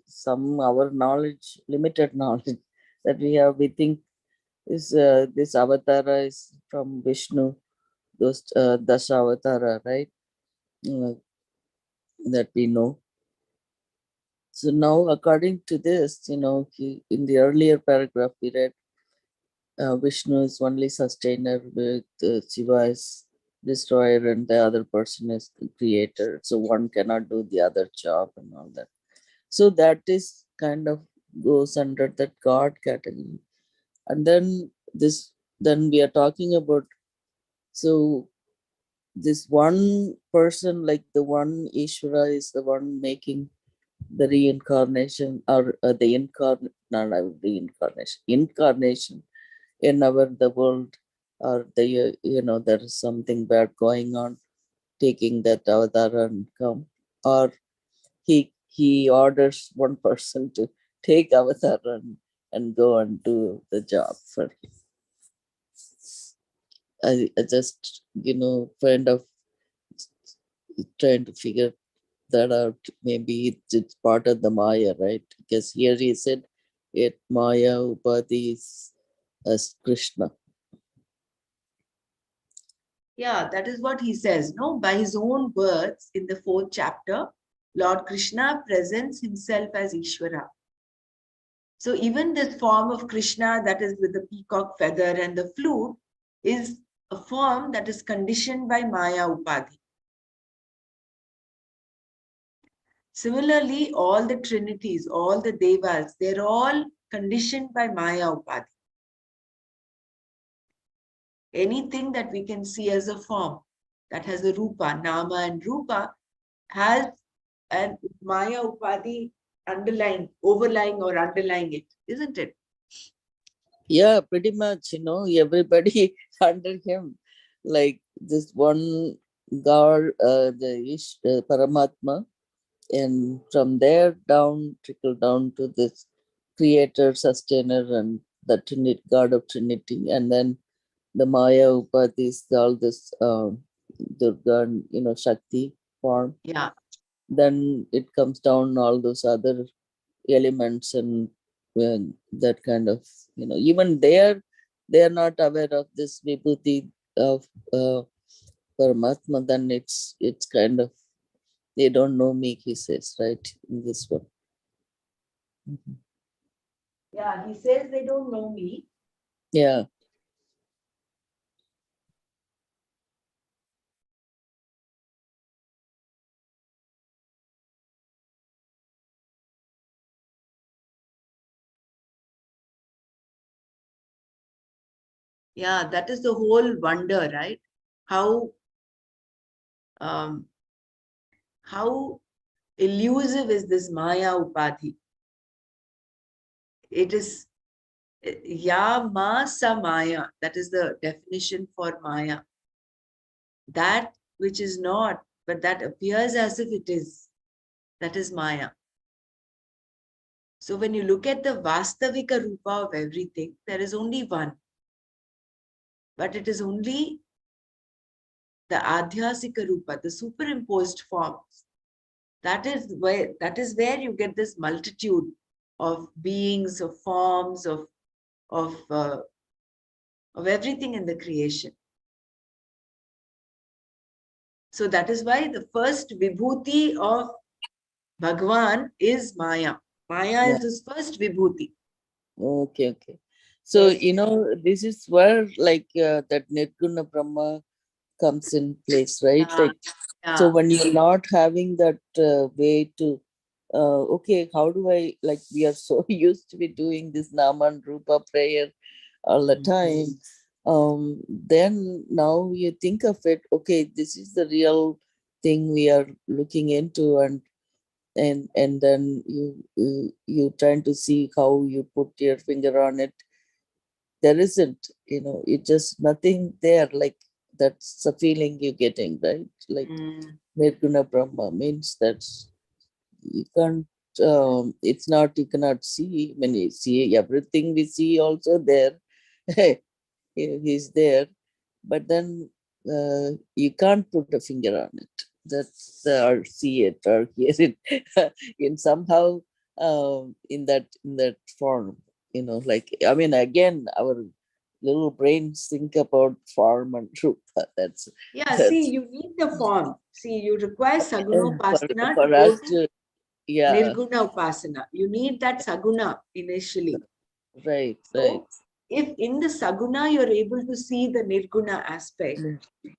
some our knowledge, limited knowledge that we have, we think is this avatara is from Vishnu, those Dasha avatara, right? Uh, that we know. So now, according to this, in the earlier paragraph we read, Vishnu is only sustainer, with Shiva is destroyer, and the other person is the creator. So one cannot do the other job and all that. So that is kind of goes under that God category. And then we are talking about, so this one person, like the one Ishvara is the one making the reincarnation, or the incarnation in the world, or there is something bad going on, taking that avatar and come, or he orders one person to take avatar and go and do the job for him. I just kind of trying to figure that out. Maybe it's part of the Maya, right? Because here he said it Maya Upadhi is as Krishna. Yeah, that is what he says, no? By his own words in the 4th chapter, Lord Krishna presents himself as Ishvara. So even this form of Krishna that is with the peacock feather and the flute is a form that is conditioned by Maya Upadhi. Similarly, all the trinities, all the devas, they're all conditioned by Maya Upadhi. Anything that we can see as a form that has a rupa, nama and rupa, has an Maya Upadhi overlying or underlying it, isn't it? Yeah, pretty much, everybody under him, like this one God, Paramatma, and from there down, trickle down to this creator, sustainer, and the Trinity, God of Trinity, and then the Maya Upadhis, all this Durga, and, Shakti form. Yeah. Then it comes down all those other elements, and that kind of, even they are not aware of this vibhuti of Paramatma. Then it's kind of, they don't know me, he says, right, in this one. Mhm. Yeah, he says they don't know me. Yeah. Yeah, that is the whole wonder, right? Um, how elusive is this Maya Upadhi? It is Ya Ma Sa Maya. That is the definition for Maya. That which is not, but that appears as if it is. That is Maya. So when you look at the Vastavika Rupa of everything, there is only one. But it is only the Adhyasika Rupa, the superimposed forms. That is where you get this multitude of beings, of forms, of everything in the creation. So that is why the first vibhuti of Bhagwan is Maya. Maya Yeah. is his first vibhuti. Okay. So, this is where, like, that Nirguna Brahma comes in place, right? Yeah, Like, so yeah. when you're not having that way to, okay, how do I, like, we are so used to be doing this Nama and Rupa prayer all the time. Then now you think of it, okay, this is the real thing we are looking into, and then you trying to see how you put your finger on it. There isn't, it just nothing there, like that's the feeling you're getting, right? Like Mm. Nirguna Brahma means that you can't, it's not, you cannot see. When you see everything, we see also there. He's there, but then you can't put a finger on it. That's or see it or hear it in somehow, in that form. Like, I mean, again, our little brains think about form and rupa. Yeah, see, That's you need the form. See, you require Saguna for Upasana to for go us to to, yeah, Nirguna Upasana. You need that Saguna initially. right. So, if in the Saguna you're able to see the Nirguna aspect,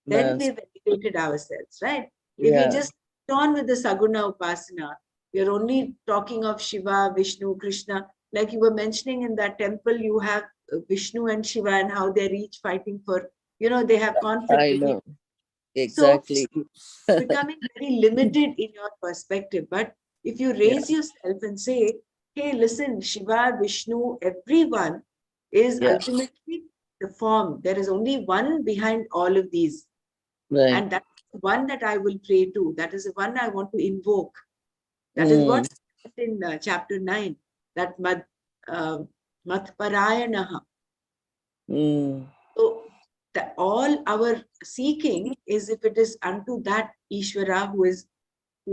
then Yes, we've elevated ourselves, right? If we yeah, just sit on with the Saguna Upasana, you're only talking of Shiva, Vishnu, Krishna. Like you were mentioning in that temple, you have Vishnu and Shiva and how they're each fighting for, they have conflict I between. know. So Exactly. becoming very limited in your perspective. But if you Yeah. raise yourself and say, hey, listen, Shiva, Vishnu, everyone is Yeah. ultimately the form. There is only one behind all of these. Right. And that's the one that I will pray to. That is the one I want to invoke. That is what in chapter 9, that Matparayanaha. Mm. So all our seeking is if it is unto that Ishvara who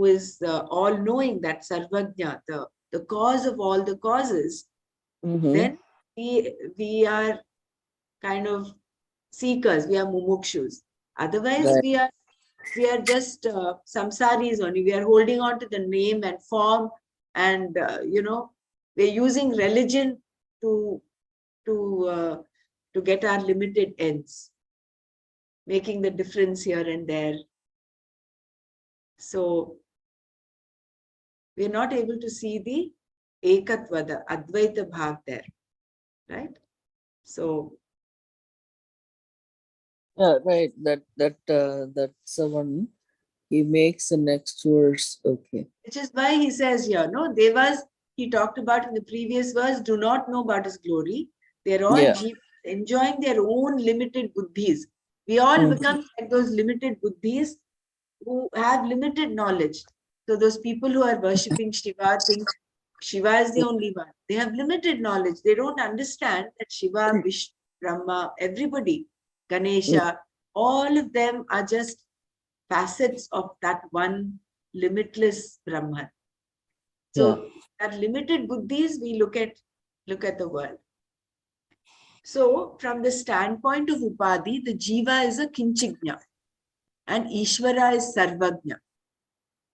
is all knowing, that Sarvajna, the cause of all the causes, Mm-hmm. then we are kind of seekers, we are mumukshus. Otherwise, Right. we are just samsaris only. We are holding on to the name and form, and we're using religion to to uh, to get our limited ends, making the difference here and there. So we're not able to see the ekatva, the advaita bhav there, right? So Yeah, right. That's the one he makes the next verse. Okay. which is why he says here, no, Devas, he talked about in the previous verse, do not know about his glory. They're all Yeah. jivas enjoying their own limited buddhis. We all Mhm. become like those limited buddhis who have limited knowledge. So those people who are worshipping Shiva think Shiva is the only one. They have limited knowledge. They don't understand that Shiva, Vishnu, Brahma, everybody, Ganesha, all of them are just facets of that one limitless Brahman. Yeah. So that limited buddhis, we look at the world. So from the standpoint of Upadhi, the Jiva is a Kinchignya and Ishvara is Sarvagnya.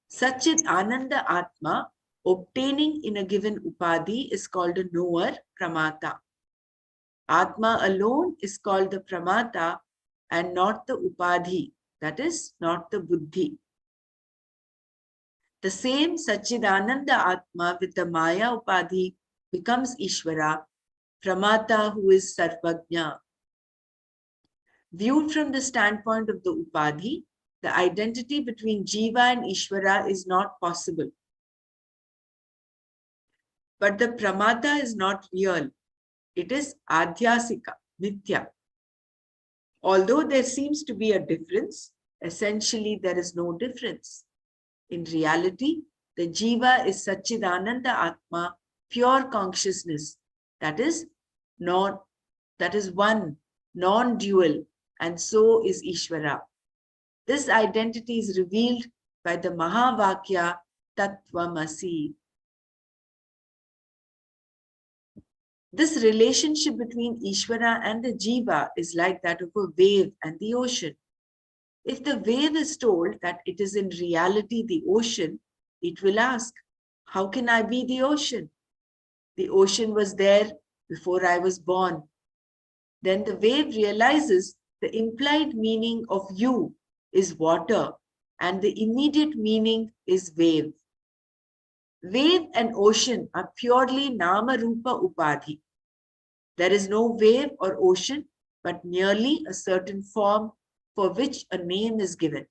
Sachit Ananda Atma, obtaining in a given Upadhi, is called a knower, Pramata. Atma alone is called the Pramata and not the Upadhi, that is, not the Buddhi. The same Sachidananda Atma with the Maya Upadhi becomes Ishvara, Pramata, who is Sarvagnya. Viewed from the standpoint of the Upadhi, the identity between Jiva and Ishvara is not possible. But the Pramata is not real. It is Adhyasika, Nitya. Although there seems to be a difference, essentially there is no difference. In reality, the Jiva is Sachidananda Atma, pure consciousness, that is one, non-dual, and so is Ishvara. This identity is revealed by the Mahavakya Tattvamasi. This relationship between Ishvara and the Jiva is like that of a wave and the ocean. If the wave is told that it is in reality the ocean, it will ask, how can I be the ocean? The ocean was there before I was born. Then the wave realizes the implied meaning of you is water and the immediate meaning is wave. Wave and ocean are purely Nama Rupa Upadhi. There is no wave or ocean, but merely a certain form for which a name is given.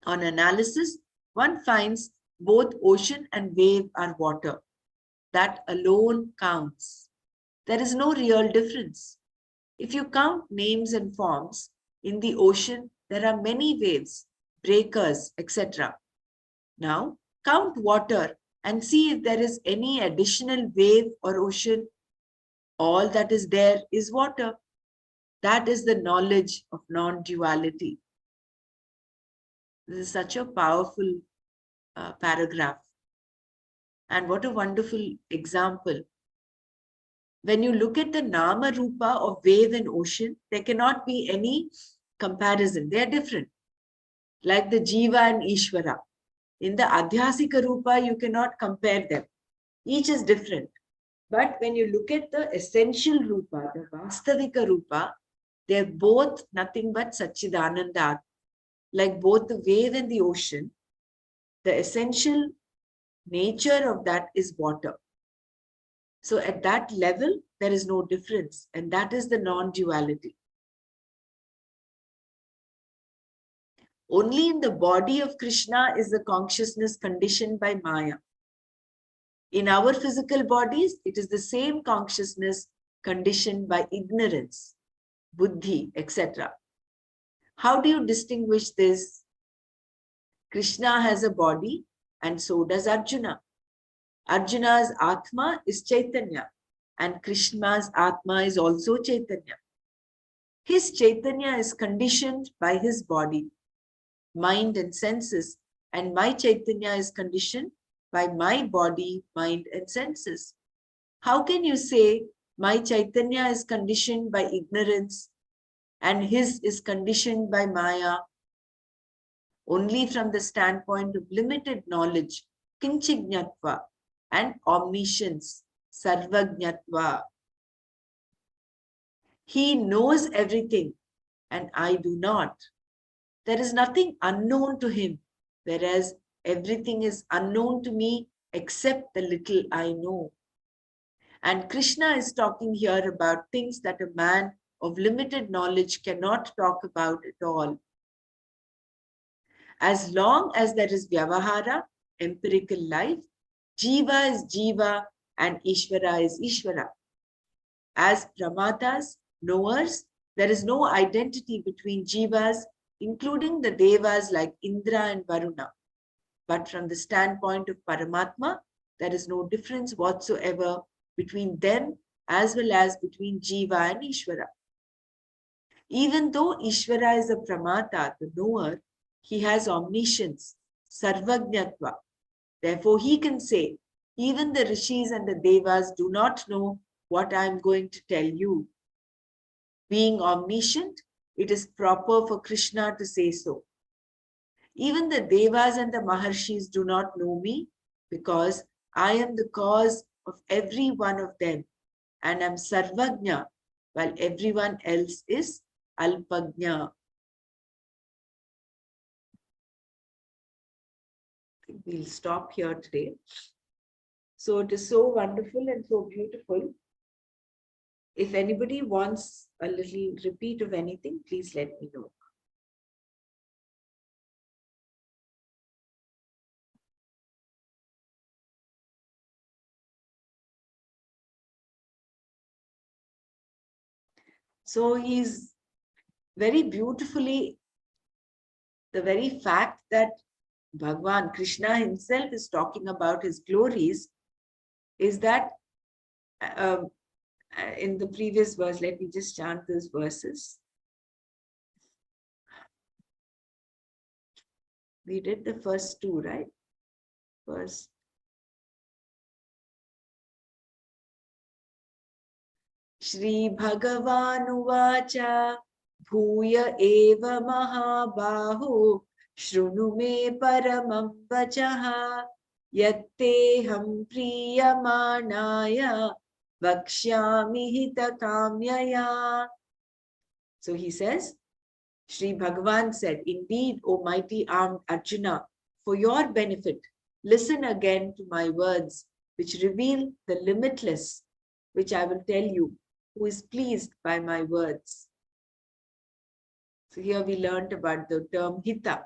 On analysis, one finds both ocean and wave are water. That alone counts. There is no real difference. If you count names and forms, in the ocean there are many waves, breakers, etc. Now, count water and see if there is any additional wave or ocean. All that is there is water. That is the knowledge of non-duality. This is such a powerful paragraph. And what a wonderful example. When you look at the Nama Rupa of wave and ocean, there cannot be any comparison. They are different. Like the Jiva and Ishvara. In the Adhyasika Rupa, you cannot compare them. Each is different. But when you look at the essential Rupa, the Vastavika Rupa, they're both nothing but Sachidananda. Like both the wave and the ocean, the essential nature of that is water. So at that level, there is no difference, and that is the non-duality. Only in the body of Krishna is the consciousness conditioned by Maya. In our physical bodies, it is the same consciousness conditioned by ignorance, buddhi, etc. How do you distinguish this? Krishna has a body and so does Arjuna. Arjuna's Atma is Chaitanya and Krishna's Atma is also Chaitanya. His Chaitanya is conditioned by his body, mind and senses, and my Chaitanya is conditioned by my body, mind and senses. How can you say my Chaitanya is conditioned by ignorance and his is conditioned by Maya? Only from the standpoint of limited knowledge, kinchignatva, and omniscience, sarvagnatva. He knows everything and I do not. There is nothing unknown to him, whereas everything is unknown to me except the little I know. And Krishna is talking here about things that a man of limited knowledge cannot talk about at all. As long as there is vyavahara, empirical life, Jiva is Jiva and Ishvara is Ishvara. As pramatas, knowers, there is no identity between Jivas, including the Devas like Indra and Varuna. But from the standpoint of Paramatma, there is no difference whatsoever between them as well as between Jiva and Ishvara. Even though Ishvara is a pramata, the knower, he has omniscience, sarvagnatva. Therefore, he can say, even the rishis and the devas do not know what I am going to tell you. Being omniscient, it is proper for Krishna to say so. Even the devas and the maharshis do not know me because I am the cause of every one of them and am sarvagna while everyone else is alpagna. I think we'll stop here today. So it is so wonderful and so beautiful. If anybody wants a little repeat of anything, please let me know. So he's very beautifully, the very fact that Bhagwan Krishna himself is talking about his glories is that in the previous verse, let me just chant those verses. We did the first two, right? First. Shri Bhagavanuvacha Bhuya Eva Mahabaho Shrunu Me Paramam Vachaha Yatteham Priyamanaya Vakshyami Hita Kamyaya. So he says, Shri Bhagavan said, indeed, O mighty armed Arjuna, for your benefit, listen again to my words, which reveal the limitless, which I will tell you, who is pleased by my words. So here we learned about the term Hita.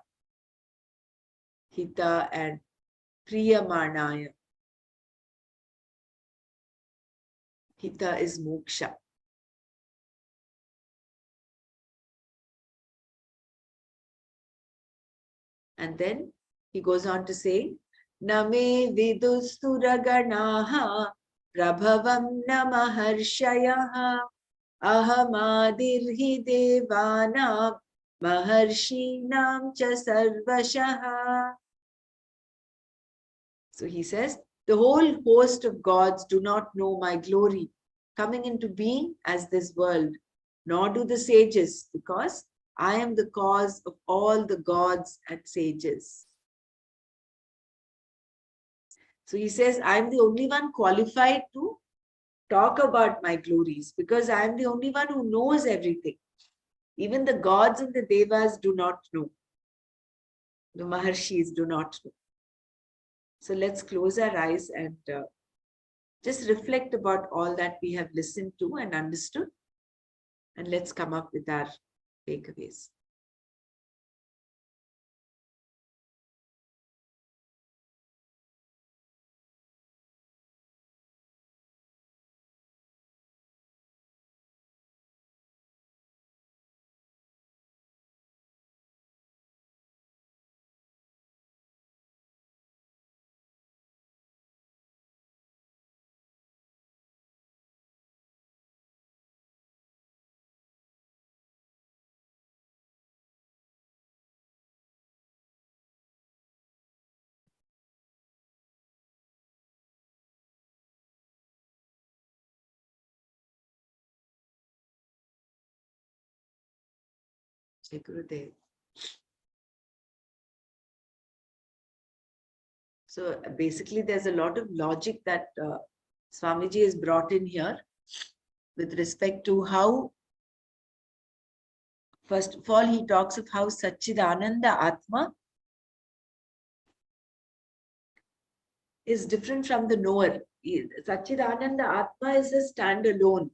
Hita and Priyamanaya. Hita is moksha. And then he goes on to say, Name vidusturaganaha prabhavam namaharshayaha ahamadirhi devanam maharshinam cha sarvashaha. So he says, the whole host of gods do not know my glory coming into being as this world, nor do the sages, because I am the cause of all the gods and sages. So he says, I am the only one qualified to talk about my glories because I am the only one who knows everything. Even the gods and the devas do not know. The maharshis do not know. So let's close our eyes and Just reflect about all that we have listened to and understood, and let's come up with our takeaways. Jai Gurudev. So basically, there's a lot of logic that Swamiji has brought in here with respect to how, first of all, he talks of how Satchidananda Atma is different from the knower. Satchidananda Atma is a standalone.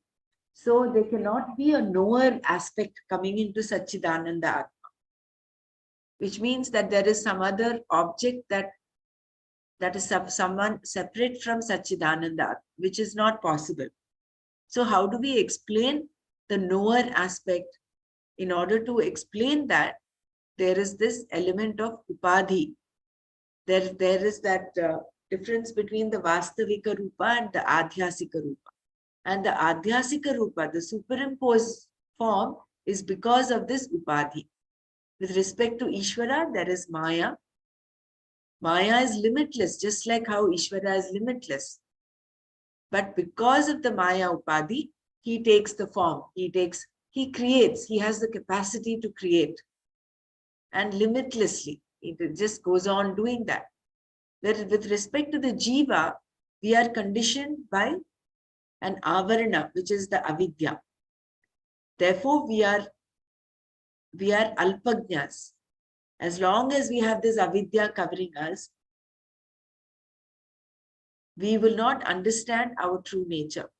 So there cannot be a knower aspect coming into Satchidananda Atma, which means that there is some other object that is someone separate from Satchidananda, which is not possible. So how do we explain the knower aspect? In order to explain that, there is this element of upadhi. There is that difference between the Vastavika Rupa and the Adhyasika Rupa. And the Adhyasika Rupa, the superimposed form, is because of this upadhi. With respect to Ishvara, there is Maya. Maya is limitless, just like how Ishvara is limitless. But because of the Maya upadhi, he takes the form. He creates. He has the capacity to create. And limitlessly, it just goes on doing that. With respect to the jiva, we are conditioned by an avarana, which is the avidya. Therefore, we are alpagnyas. As long as we have this avidya covering us, we will not understand our true nature.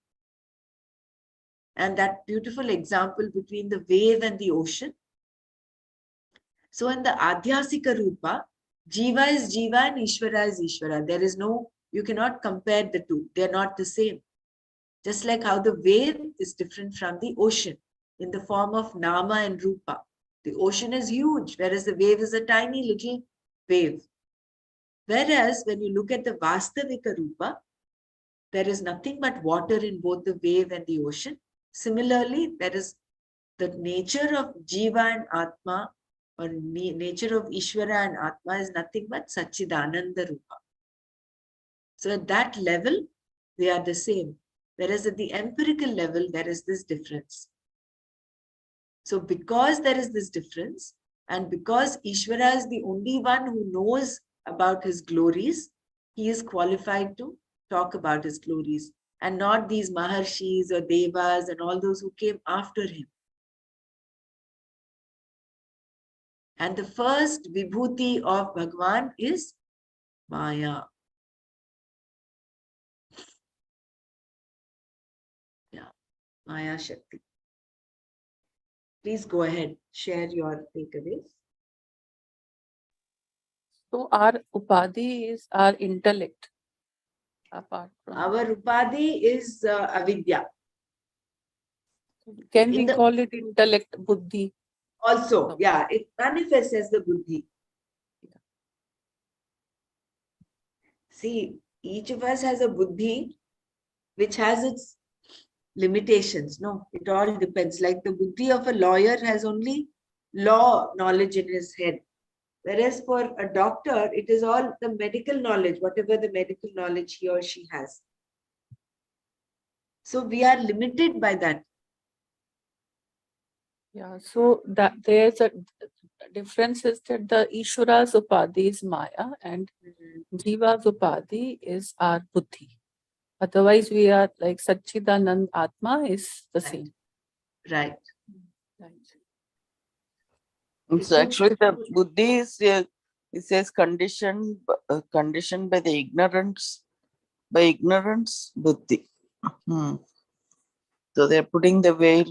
And that beautiful example between the wave and the ocean. So in the Adhyasika Rupa, Jiva is Jiva and Ishvara is Ishvara. There is no, you cannot compare the two. They are not the same. Just like how the wave is different from the ocean in the form of Nama and Rupa. The ocean is huge, whereas the wave is a tiny little wave. Whereas when you look at the Vastavika Rupa, there is nothing but water in both the wave and the ocean. Similarly, there is the nature of Jiva and Atma, or nature of Ishvara and Atma, is nothing but Satchidananda Rupa. So at that level, they are the same. Whereas at the empirical level, there is this difference. So because there is this difference, and because Ishvara is the only one who knows about his glories, he is qualified to talk about his glories, and not these Maharshis or Devas and all those who came after him. And the first vibhuti of Bhagwan is Maya. Yeah, Maya Shakti. Please go ahead, share your takeaways. So our upadhi is our intellect. Apart from Our upadhi is avidya. can we in the- call it intellect, buddhi? Also, No. yeah, it manifests as the buddhi. See, each of us has a buddhi which has its limitations. No, it all depends. Like the buddhi of a lawyer has only law knowledge in his head. Whereas for a doctor, it is all the medical knowledge, whatever the medical knowledge he or she has. So we are limited by that. Yeah, so that there's a difference is that the Ishvara's upadhi is Maya and Jiva's upadhi is our buddhi. Otherwise, we are like Satchidanand Atma is the Right. same. Right. Right. It's actually the buddhi is it says conditioned by the ignorance By ignorance, buddhi. Hmm. So they're putting the veil.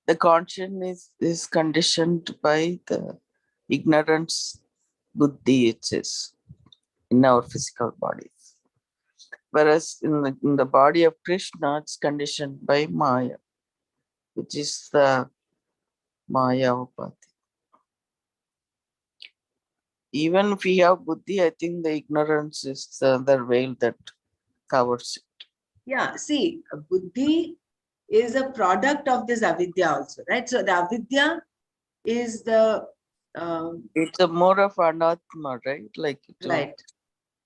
The conscience is conditioned by the ignorance, buddhi, it says, in our physical bodies. Whereas in the body of Krishna, it's conditioned by Maya, which is the Maya Upadhi. Even if we have buddhi, I think the ignorance is the other veil that covers it. Yeah, see, buddhi is a product of this avidya also, right? So the avidya is the It's a more of anatma, right? Like right,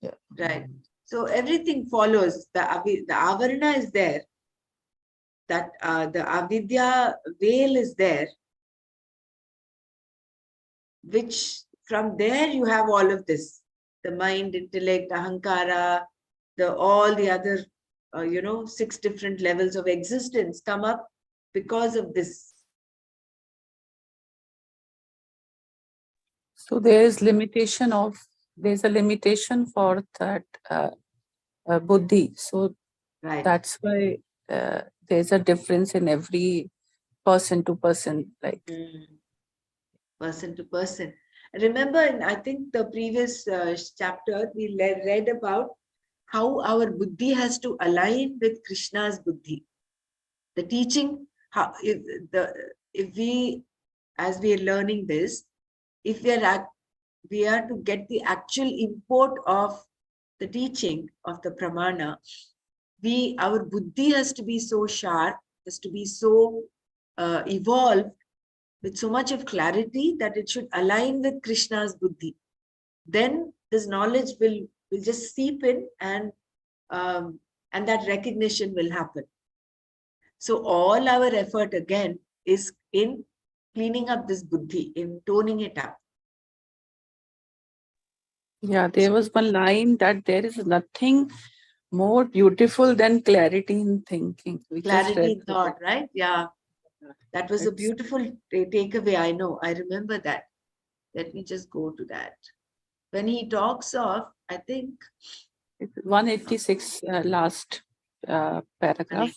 yeah. right. So everything follows. The avarana is there. That the avidya veil is there, which from there you have all of this: the mind, intellect, ahankara, the all the other 6 different levels of existence come up because of this. So there's a limitation for that buddhi. So Right. that's why there's a difference in every person to person. Like Person to person. Remember, in I think the previous chapter, we read about how our buddhi has to align with Krishna's buddhi. The teaching, how if we, as we are learning this, if we are to get the actual import of the teaching of the pramana, our buddhi has to be so sharp, has to be so evolved with so much of clarity that it should align with Krishna's buddhi. Then this knowledge will just seep in, and that recognition will happen. So all our effort again is in cleaning up this buddhi, in toning it up. yeah, there was one line that there is nothing more beautiful than clarity in thinking. We just Clarity read in thought, right? Yeah. That was a beautiful takeaway. I know. I remember that. Let me just go to that. When he talks of, I think, it's 186 last paragraph.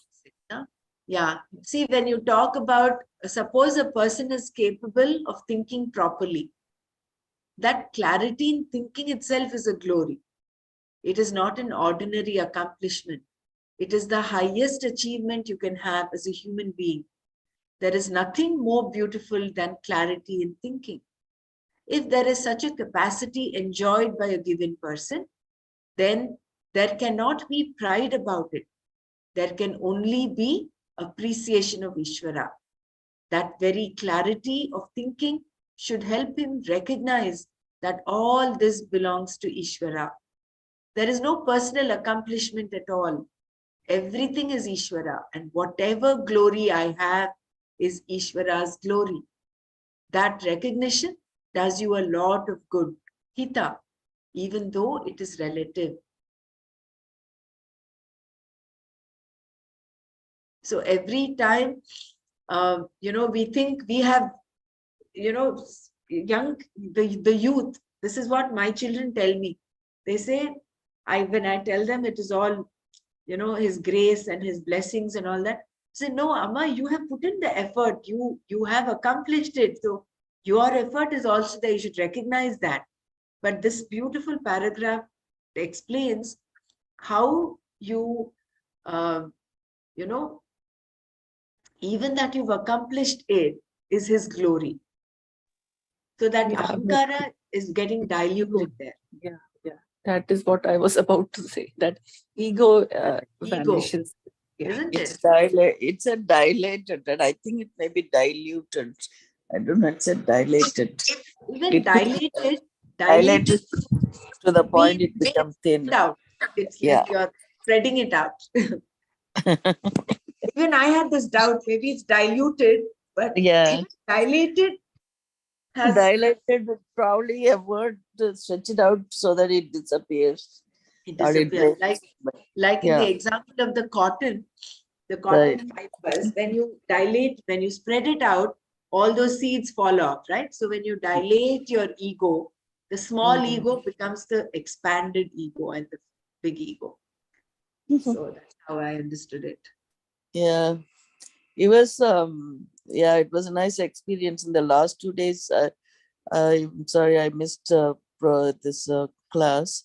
Yeah. See, when you talk about, suppose a person is capable of thinking properly, that clarity in thinking itself is a glory. It is not an ordinary accomplishment. It is the highest achievement you can have as a human being. There is nothing more beautiful than clarity in thinking. If there is such a capacity enjoyed by a given person, then there cannot be pride about it. There can only be appreciation of Ishvara. That very clarity of thinking should help him recognize that all this belongs to Ishvara. There is no personal accomplishment at all. Everything is Ishvara, and whatever glory I have is Ishvara's glory. That recognition does you a lot of good, hita, even though it is relative. So every time, we think we have, the youth, this is what my children tell me. They say, when I tell them it is all, his grace and his blessings and all that, say, no, Amma, you have put in the effort. You have accomplished it. So your effort is also there. You should recognize that. But this beautiful paragraph explains how you, you know, even that you've accomplished it is his glory. So that ahankara is getting diluted there. Yeah, yeah. That is what I was about to say. That ego vanishes. Yeah. Isn't It's it? it's a dilated, and I think it may be diluted. I don't know, it's a dilated. Even It dilated to the point means it becomes thin. out. It's Yeah. like you're spreading it out. Even I had this doubt, maybe it's diluted, but Yeah. dilated has Dilated is probably a word to stretch it out so that it disappears. it Or it disappeared. breaks. Like in the Yeah. example of the cotton Right. fibers, when you dilate, when you spread it out, all those seeds fall off, right? So when you dilate your ego, the small ego becomes the expanded ego and the big ego. So that's how I understood it. Yeah, it was yeah, it was a nice experience in the last 2 days. I'm sorry I missed this class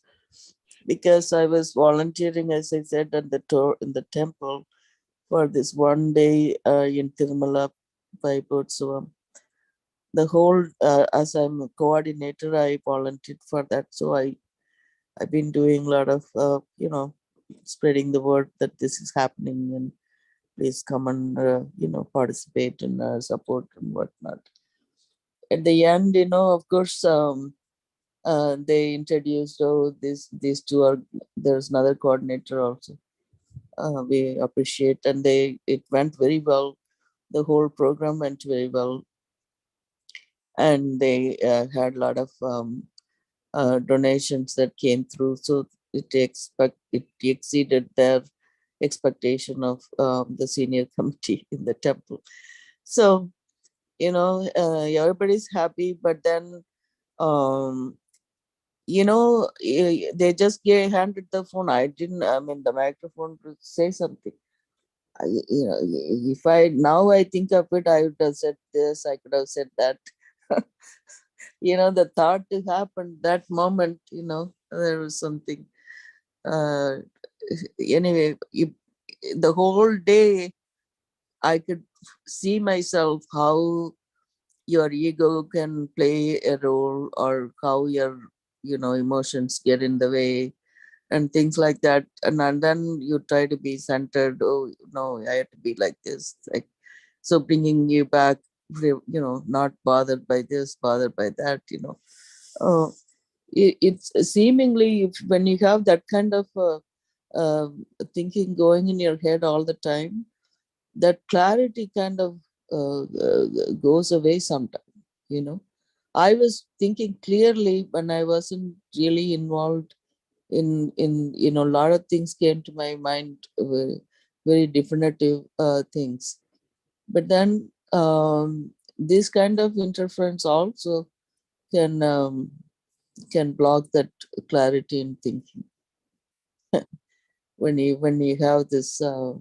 because I was volunteering, as I said, at the tour in the temple for this one day in Tirumala Vaibhotsavam. The whole, as I'm a coordinator, I volunteered for that. So I've been doing a lot of, spreading the word that this is happening and please come and, participate and support and whatnot. At the end, of course, they introduced, oh, these two are, there's another coordinator also. We appreciate, and it went very well. The whole program went very well, and they had a lot of donations that came through. So it exceeded their expectation of the senior committee in the temple. So everybody's happy, but then um, they just handed the phone. I didn't. I mean, the microphone to say something. If I think of it, I would have said this. I could have said that. The thought to happen that moment. There was something. Uh, anyway, the whole day I could see myself how your ego can play a role, or how your emotions get in the way and things like that. And then you try to be centered. Oh no, I have to be like this, like, so bringing you back, not bothered by this, bothered by that. uh, it's seemingly, when you have that kind of uh, thinking going in your head all the time, that clarity kind of goes away sometime. I was thinking clearly when I wasn't really involved in a lot of things came to my mind, very definitive things. But then this kind of interference also can block that clarity in thinking when you have this uh,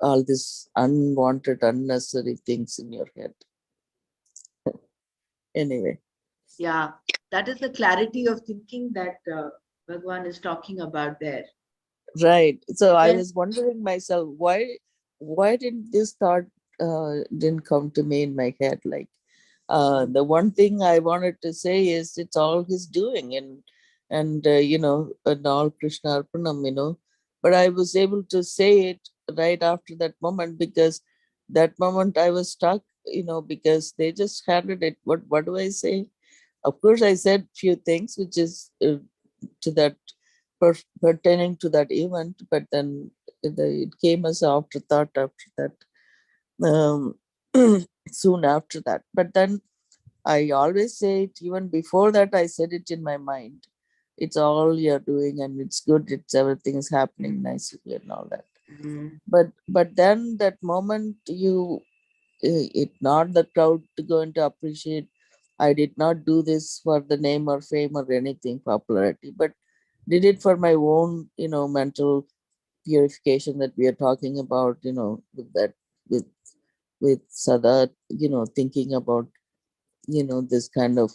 all this unwanted, unnecessary things in your head. Anyway, Yeah, that is the clarity of thinking that Bhagwan is talking about there. right. So I When was wondering myself, why didn't this thought didn't come to me in my head? Like, the one thing I wanted to say is it's all his doing, and all Krishna Arpanam, But I was able to say it right after that moment, because that moment I was stuck, because they just handed it. What do I say? Of course, I said few things which is to that pertaining to that event, but then it came as an afterthought after that. Um, soon after that, but then I always say it, even before that, I said it in my mind. It's all you're doing and it's good. It's everything is happening nicely and all that. Mm. But then that moment it not the crowd to go and to appreciate. I did not do this for the name or fame or anything, popularity, but did it for my own, mental purification that we are talking about, with with Sada, thinking about, this kind of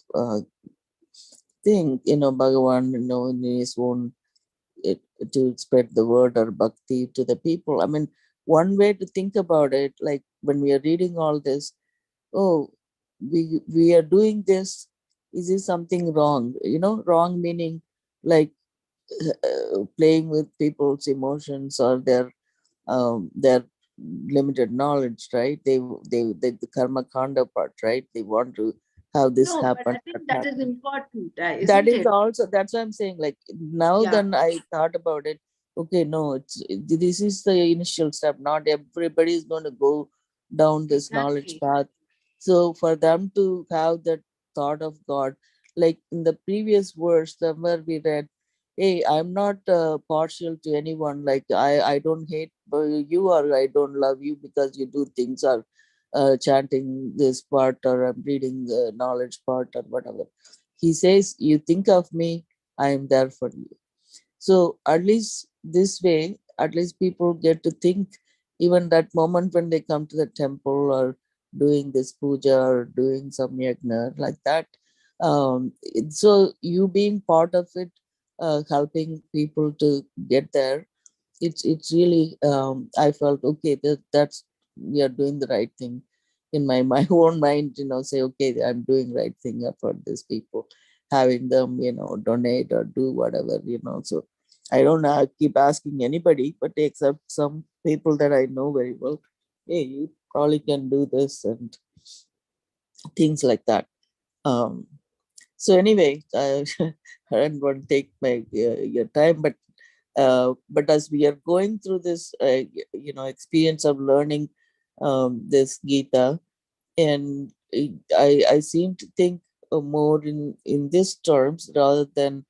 thing, Bhagavan, in his own, it, to spread the word or bhakti to the people. I mean, one way to think about it, like when we are reading all this, oh, we are doing this. Is this something wrong? Wrong meaning like playing with people's emotions or their limited knowledge, right? They the karma kanda part, right? They want to have this No, but happen, I that think that is happen. important, That isn't is it? also, that's what I'm saying. Like now, Yeah, then I thought about it. Okay, no, this is the initial step. Not everybody is going to go down this knowledge exactly. path. So for them to have that thought of God, like in the previous verse, somewhere we read, "Hey, I'm not partial to anyone. Like I don't hate you, or I don't love you because you do things, or chanting this part, or I'm reading the knowledge part, or whatever." He says, "You think of me, I am there for you." So at least this way, at least people get to think even that moment when they come to the temple or doing this puja or doing some yajna like that. So you being part of it, helping people to get there, it's really I felt okay that's we are doing the right thing in my own mind, say okay, I'm doing right thing for these people, having them donate or do whatever. So I don't keep asking anybody, but except some people that I know very well, hey, you probably can do this and things like that. um so anyway, I don't want to take my your time, but as we are going through this experience of learning this Gita, and I seem to think more in these terms rather than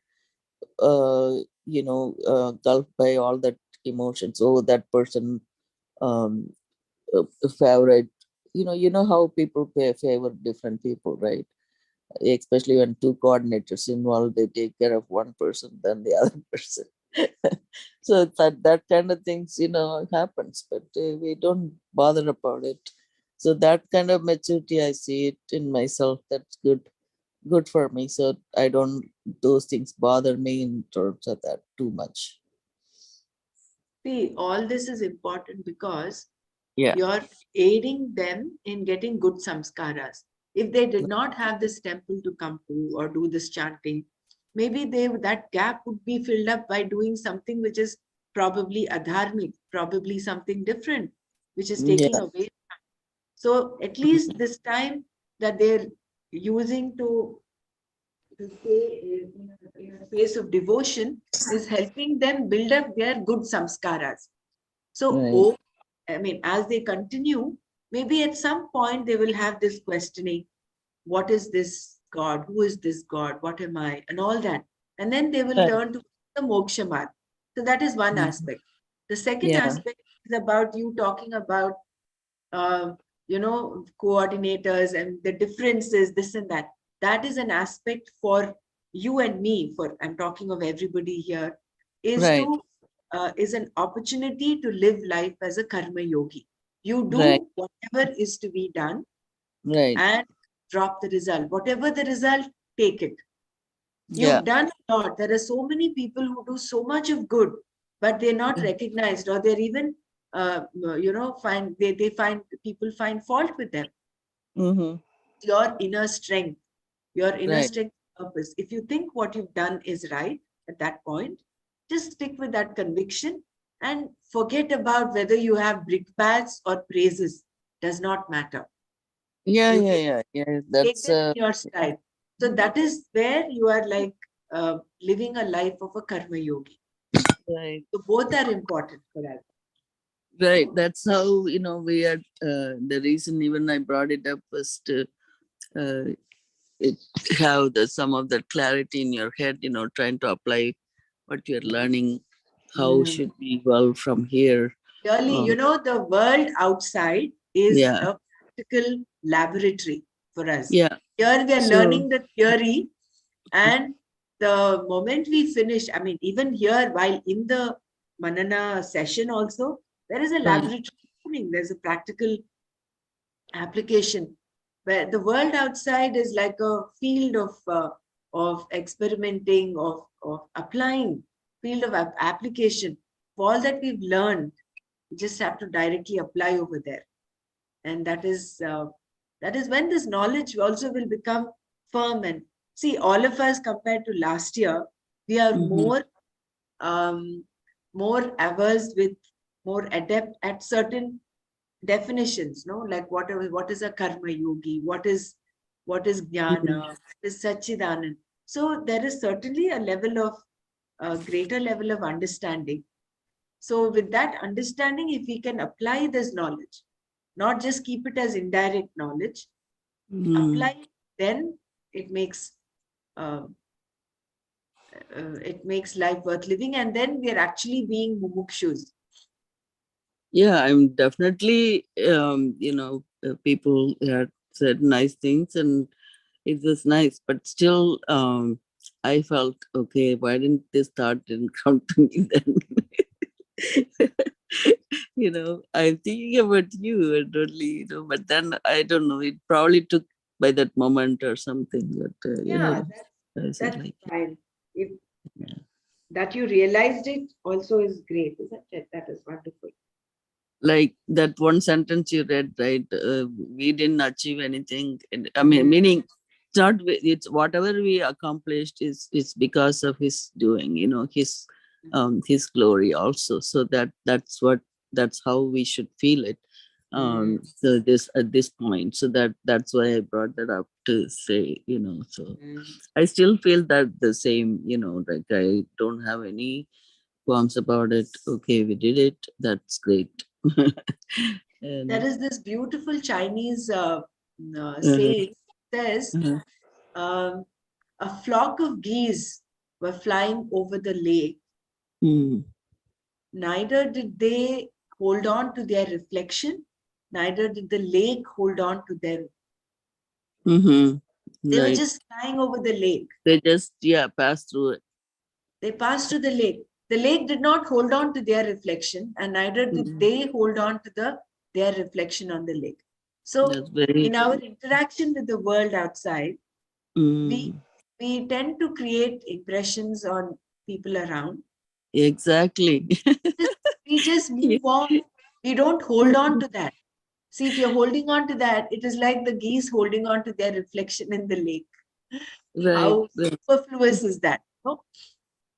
gulfed by all that emotions. Oh, that person um favorite. You know how people favor different people, right? Especially when two coordinators involved, they take care of one person than the other person. So that kind of things happens, but we don't bother about it. So that kind of maturity, I see it in myself. That's good for me, so I don't those things bother me in terms of that too much. See, all this is important because Yeah. you're aiding them in getting good samskaras. If they did not have this temple to come to or do this chanting, maybe that gap would be filled up by doing something which is probably adharmic, probably something different, which is taking Yeah. away. So at least this time that they're using to stay in a phase of devotion is helping them build up their good samskaras. So, Right. I mean, as they continue, maybe at some point they will have this questioning: what is this God? Who is this God? What am I? And all that. And then they will Right. turn to the moksha marg. So that is one Mhm. aspect. The second Yeah. aspect is about you talking about, uh, coordinators and the differences, this and that. That is an aspect for you and me. For I'm talking of everybody here, is Right. to is an opportunity to live life as a karma yogi. You Right. do whatever is to be done Right. and drop the result. Whatever the result, take it. Yeah. You've done a lot. There are so many people who do so much of good, but they're not recognized, or they're even, find they find people find fault with them. Mm-hmm. Your inner strength, your inner Right. strength purpose. If you think what you've done is right at that point, just stick with that conviction and forget about whether you have brickbats or praises. Does not matter. Yeah, You yeah, take, yeah, yeah. take That's them in your stride. So that is where you are like living a life of a karma yogi. right. So both are important for us. Right. That's how we are. The reason even I brought it up was to uh, it, have some of the clarity in your head. Trying to apply what you're learning. How Mm. should we evolve from here? Really, Um, the world outside is yeah. a practical laboratory for us. Yeah. Here we are So. learning the theory, and the moment we finish, I mean, even here, while in the Manana session also, there is a Right. laboratory happening. There's a practical application where the world outside is like a field of experimenting, of applying, field of application. All that we've learned, we just have to directly apply over there, and that is when this knowledge also will become firm. And see, all of us compared to last year, we are Mm-hmm. um, more averse with, more adept at certain definitions, no, like what is a karma yogi, what is jnana, Mm-hmm. what is sachidanand. So there is certainly a level of a greater level of understanding. So with that understanding, if we can apply this knowledge, not just keep it as indirect knowledge, Mm. apply it, then it makes uh, it makes life worth living, and then we are actually being mumukshus. Yeah, I'm definitely, people had said nice things and it was nice, but still, I felt, okay, why didn't this thought didn't come to me then? I'm thinking about you and only, but then I don't know, it probably took by that moment or something, but, Yeah, I said that's like, fine. If yeah. that you realized it also is great, isn't it? That is wonderful. Like that one sentence you read, right? We didn't achieve anything. I mean, meaning it's not. It's whatever we accomplished is because of his doing. His glory also. So that's how we should feel it. So this at this point. So that's why I brought that up to say. So I still feel that the same. Like I don't have any qualms about it. Okay, we did it. That's great. There And is this beautiful Chinese uh, saying says, uh, um, a flock of geese were flying over the lake. mm, Neither did they hold on to their reflection, neither did the lake hold on to them. mhm, They were right. just flying over the lake. They just pass through it. They passed to the lake. The lake did not hold on to their reflection, and neither did Mhm. they hold on to their reflection on the lake. That's So, very in our interaction with the world outside, we mm, we tend to create impressions on people around. exactly. We just Yeah. move on. We don't hold on to that. See, if you're holding on to that, it is like the geese holding on to their reflection in the lake. Right, How right. superfluous is that? No?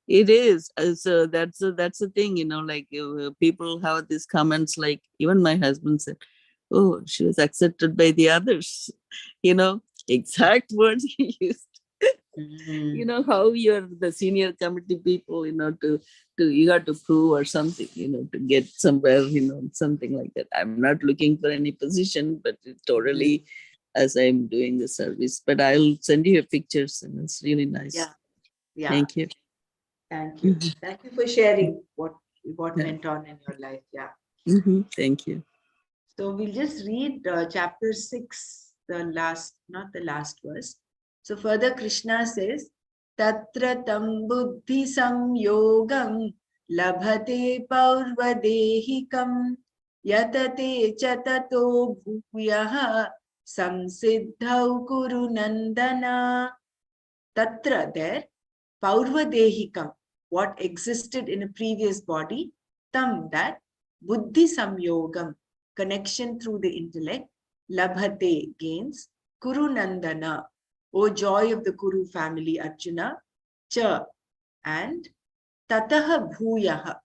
It is. So that's the thing, like people have these comments, like even my husband said, "Oh, she was accepted by the others." You know, exact words he used. How you're the senior committee people, to you got to prove or something, to get somewhere, something like that. I'm not looking for any position, but it totally as I'm doing the service. But I'll send you pictures, and it's really nice. Yeah, yeah. Thank you. Thank you. Mhm. Thank you for sharing what Yeah. went on in your life. Yeah. Thank you. So we'll just read chapter 6, the last, not the last verse. So further, Krishna says, Tatra tam buddhi samyogam labhate paurvadehikam yatate chatato bhuyaha samsiddhau kuru nandana. Tatra, there, paurvadehikam, what existed in a previous body, tam, that, buddhi samyogam, connection through the intellect, labhate, gains, kuru nandana, O joy of the Kuru family, Arjuna, cha, and tataha bhuyaha,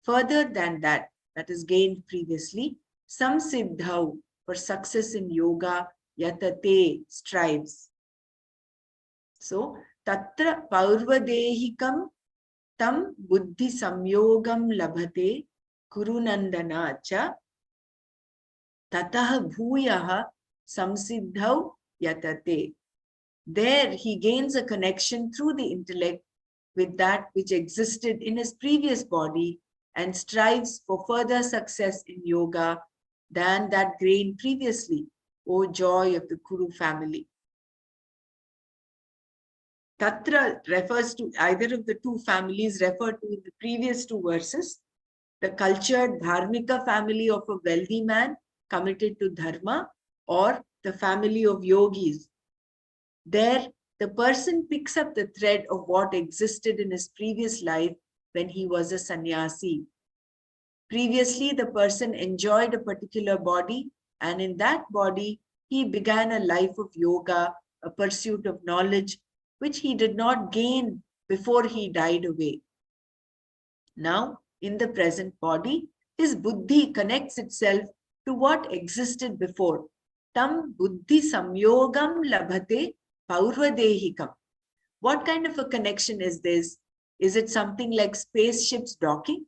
further than that is gained previously, samsiddhau, for success in yoga, yatate, strives. So, tatra paurvadehikam tam buddhi samyogam labhate kurunandana cha tatah bhuyaha samsiddhau yatate. There he gains a connection through the intellect with that which existed in his previous body and strives for further success in yoga than that gained previously, O joy of the Kuru family. Tatra refers to either of the two families referred to in the previous two verses. The cultured dharmika family of a wealthy man committed to dharma, or the family of yogis. There, the person picks up the thread of what existed in his previous life when he was a sannyasi. Previously, the person enjoyed a particular body, and in that body, he began a life of yoga, a pursuit of knowledge, which he did not gain before he died away. Now, in the present body, his buddhi connects itself to what existed before. Tam buddhi samyogam labhate paurvadehikam. What kind of a connection is this? Is it something like spaceships docking?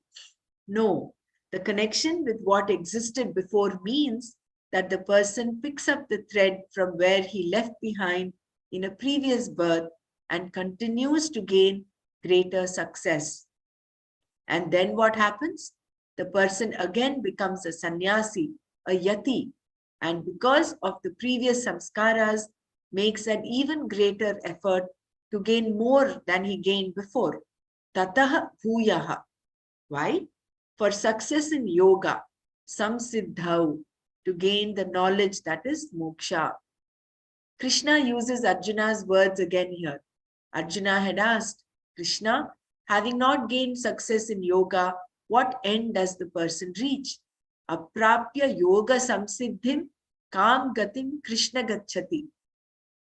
No. The connection with what existed before means that the person picks up the thread from where he left behind in a previous birth and continues to gain greater success. And then what happens? The person again becomes a sannyasi, a yati, and because of the previous samskaras, makes an even greater effort to gain more than he gained before. Tatah bhuyaha. Why? For success in yoga, samsiddhau, to gain the knowledge that is moksha. Krishna uses Arjuna's words again here. Arjuna had asked, Krishna, having not gained success in yoga, what end does the person reach? Aprapya yoga samsiddhim kam gatim Krishna gachati.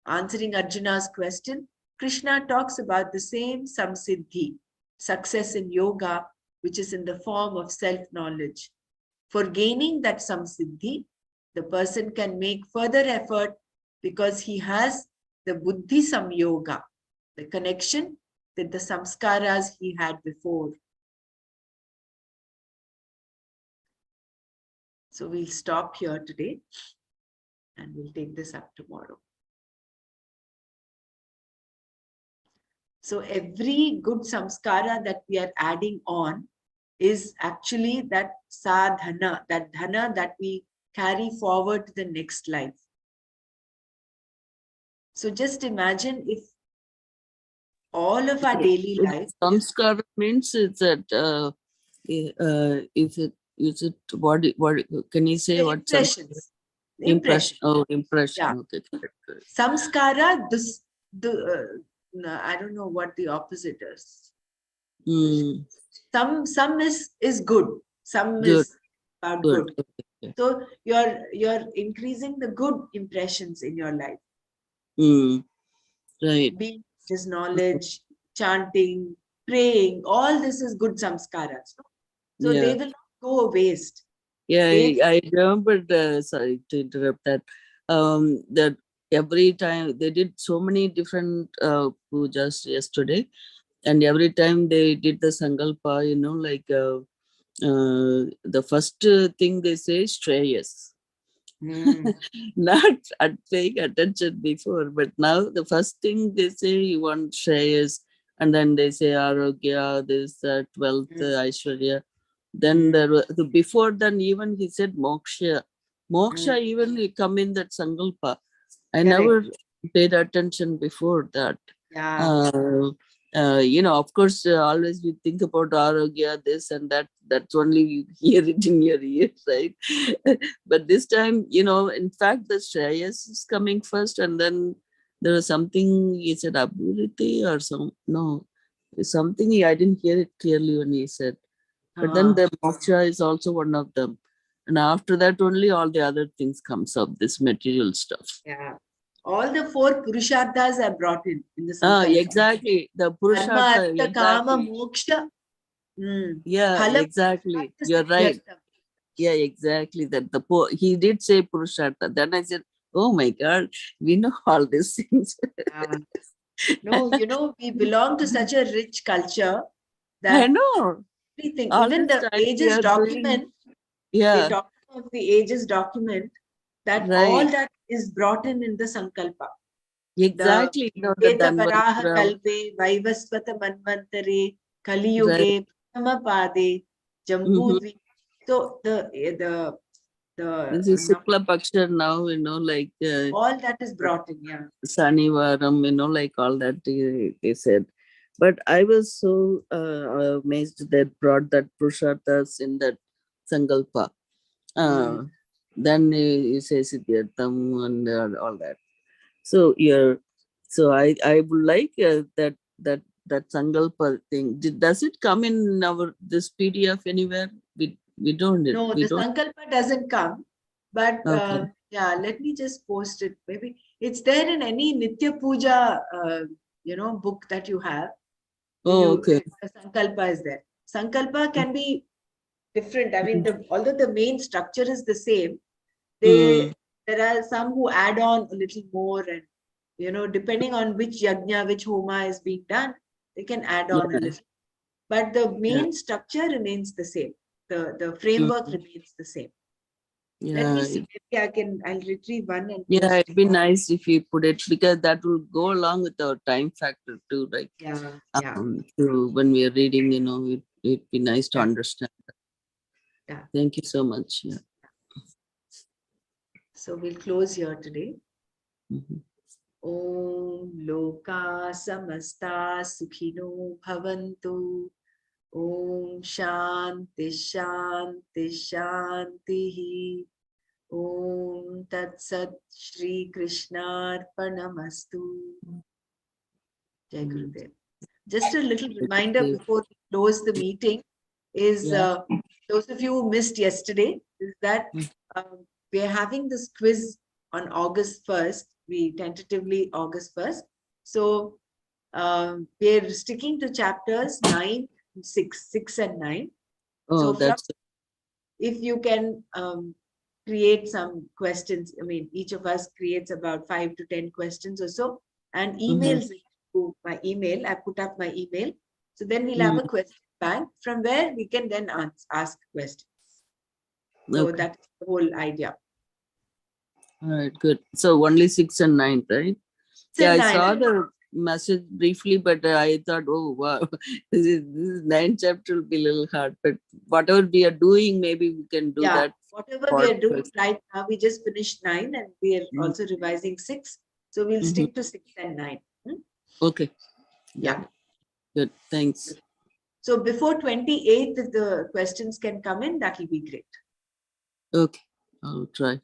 Answering Arjuna's question, Krishna talks about the same samsiddhi, success in yoga, which is in the form of self-knowledge. For gaining that samsiddhi, the person can make further effort because he has the buddhi samyoga, the connection with the samskaras he had before. So we'll stop here today and we'll take this up tomorrow. So every good samskara that we are adding on is actually that sadhana, that dhana that we carry forward to the next life. So just imagine if all of our daily life. Samskara means is that is it what can you say what Impressions. impression? Oh, impression. Yeah. Okay, correct. Samskara, I don't know what the opposite is. Hmm. Some is good. Some Good. is about Good. good. Okay. So you're increasing the good impressions in your life. Right. Being this knowledge, chanting, praying, all this is good samskaras. No? So Yeah. they will not go waste. Yeah, They, I remembered, sorry to interrupt that every time they did so many different pujas yesterday, and every time they did the Sankalpa, the first thing they say is Shreyas. Not at paying attention before, but now the first thing they say you want Shreyas, and then they say Arogya, this, that, wealth, Aishwarya. Then before then even he said moksha. Moksha even come in that sankalpa. I never paid attention before that. Yeah. Of course, always we think about arogya, this and that. That's only you hear it in your ears, right? But this time, in fact, the Shreyas is coming first, and then there was something he said, Abhuriti or something. I didn't hear it clearly when he said. But then the moksha is also one of them. And after that only all the other things comes up, this material stuff. Yeah. All the four purusharthas are brought in the sankalpa. Exactly. The Dharma, purushartha. artha, kama, Exactly. moksha. Yeah, Phala, exactly. purushartha, You're right. siddhyartham. Yeah, exactly. That he did say purushartha. Then I said, oh my God, we know all these things. No, we belong to such a rich culture I that know. everything, All even this the time we ages are doing. document, they Yeah, talk of the ages document that all right. that is brought in the sankalpa. The Exactly. Veda Varaha Dhanvantara. Kalpe, Vaivasvata Manvantare, Kali Right. Yuge, Prathama Pade, Mm-hmm. Jambudvi. So the This is num- Sukla Paksha now, like all that is brought in, yeah. Sanivaram, like all that they said. But I was so amazed that brought that Purusharthas in that Sankalpa. Then you say Siddhartham and all that. So I would like that Sankalpa thing. Does it come in our this PDF anywhere? We don't. No, We the don't. Sankalpa doesn't come, but Okay. yeah, let me just post it. Maybe it's there in any Nitya Puja, book that you have. Oh, okay. The Sankalpa is there. Sankalpa can be different. I mean, although the main structure is the same, there are some who add on a little more, and depending on which yajna, which homa is being done, they can add on a Yeah. little. But the Yeah. main structure remains the same. The framework remains the same. Let me Yeah. see. Maybe I'll retrieve one and Yeah, post it'd be nice if you put it because that will go along with our time factor too, like it. Yeah. to when we are reading, it'd be nice to Yeah. understand. Yeah. Thank you so much. Yeah. So we'll close here today. Mhm. Om Loka Samasta Sukhino Bhavantu. Om Shanti Shanti Shanti. Om Tat Sat Shri Krishna Arpanamastu. Jai Gurudev. Just a little reminder before we close the meeting is those of you who missed yesterday is that we are having this quiz on August 1st. We tentatively August 1st. So we're sticking to chapters 9, 6 and 9. Oh, So from, that's if you can create some questions, I mean, each of us creates about 5 to 10 questions or so and emails it to my email. I put up my email. So then we'll have a question bank from where we can then ask questions. So okay. that's the whole idea. All right, good. So only 6 and 9, right? So Yeah, I 9, saw the message briefly, but I thought, oh wow, this 9 chapter will be a little hard. But whatever we are doing, maybe we can do that. Whatever we part are doing first. right now, we just finished 9 and we are also revising 6. So we'll stick to 6 and 9. Okay. Yeah. Good. Thanks. So before 28th, if the questions can come in, that will be great. Okay. I'll try.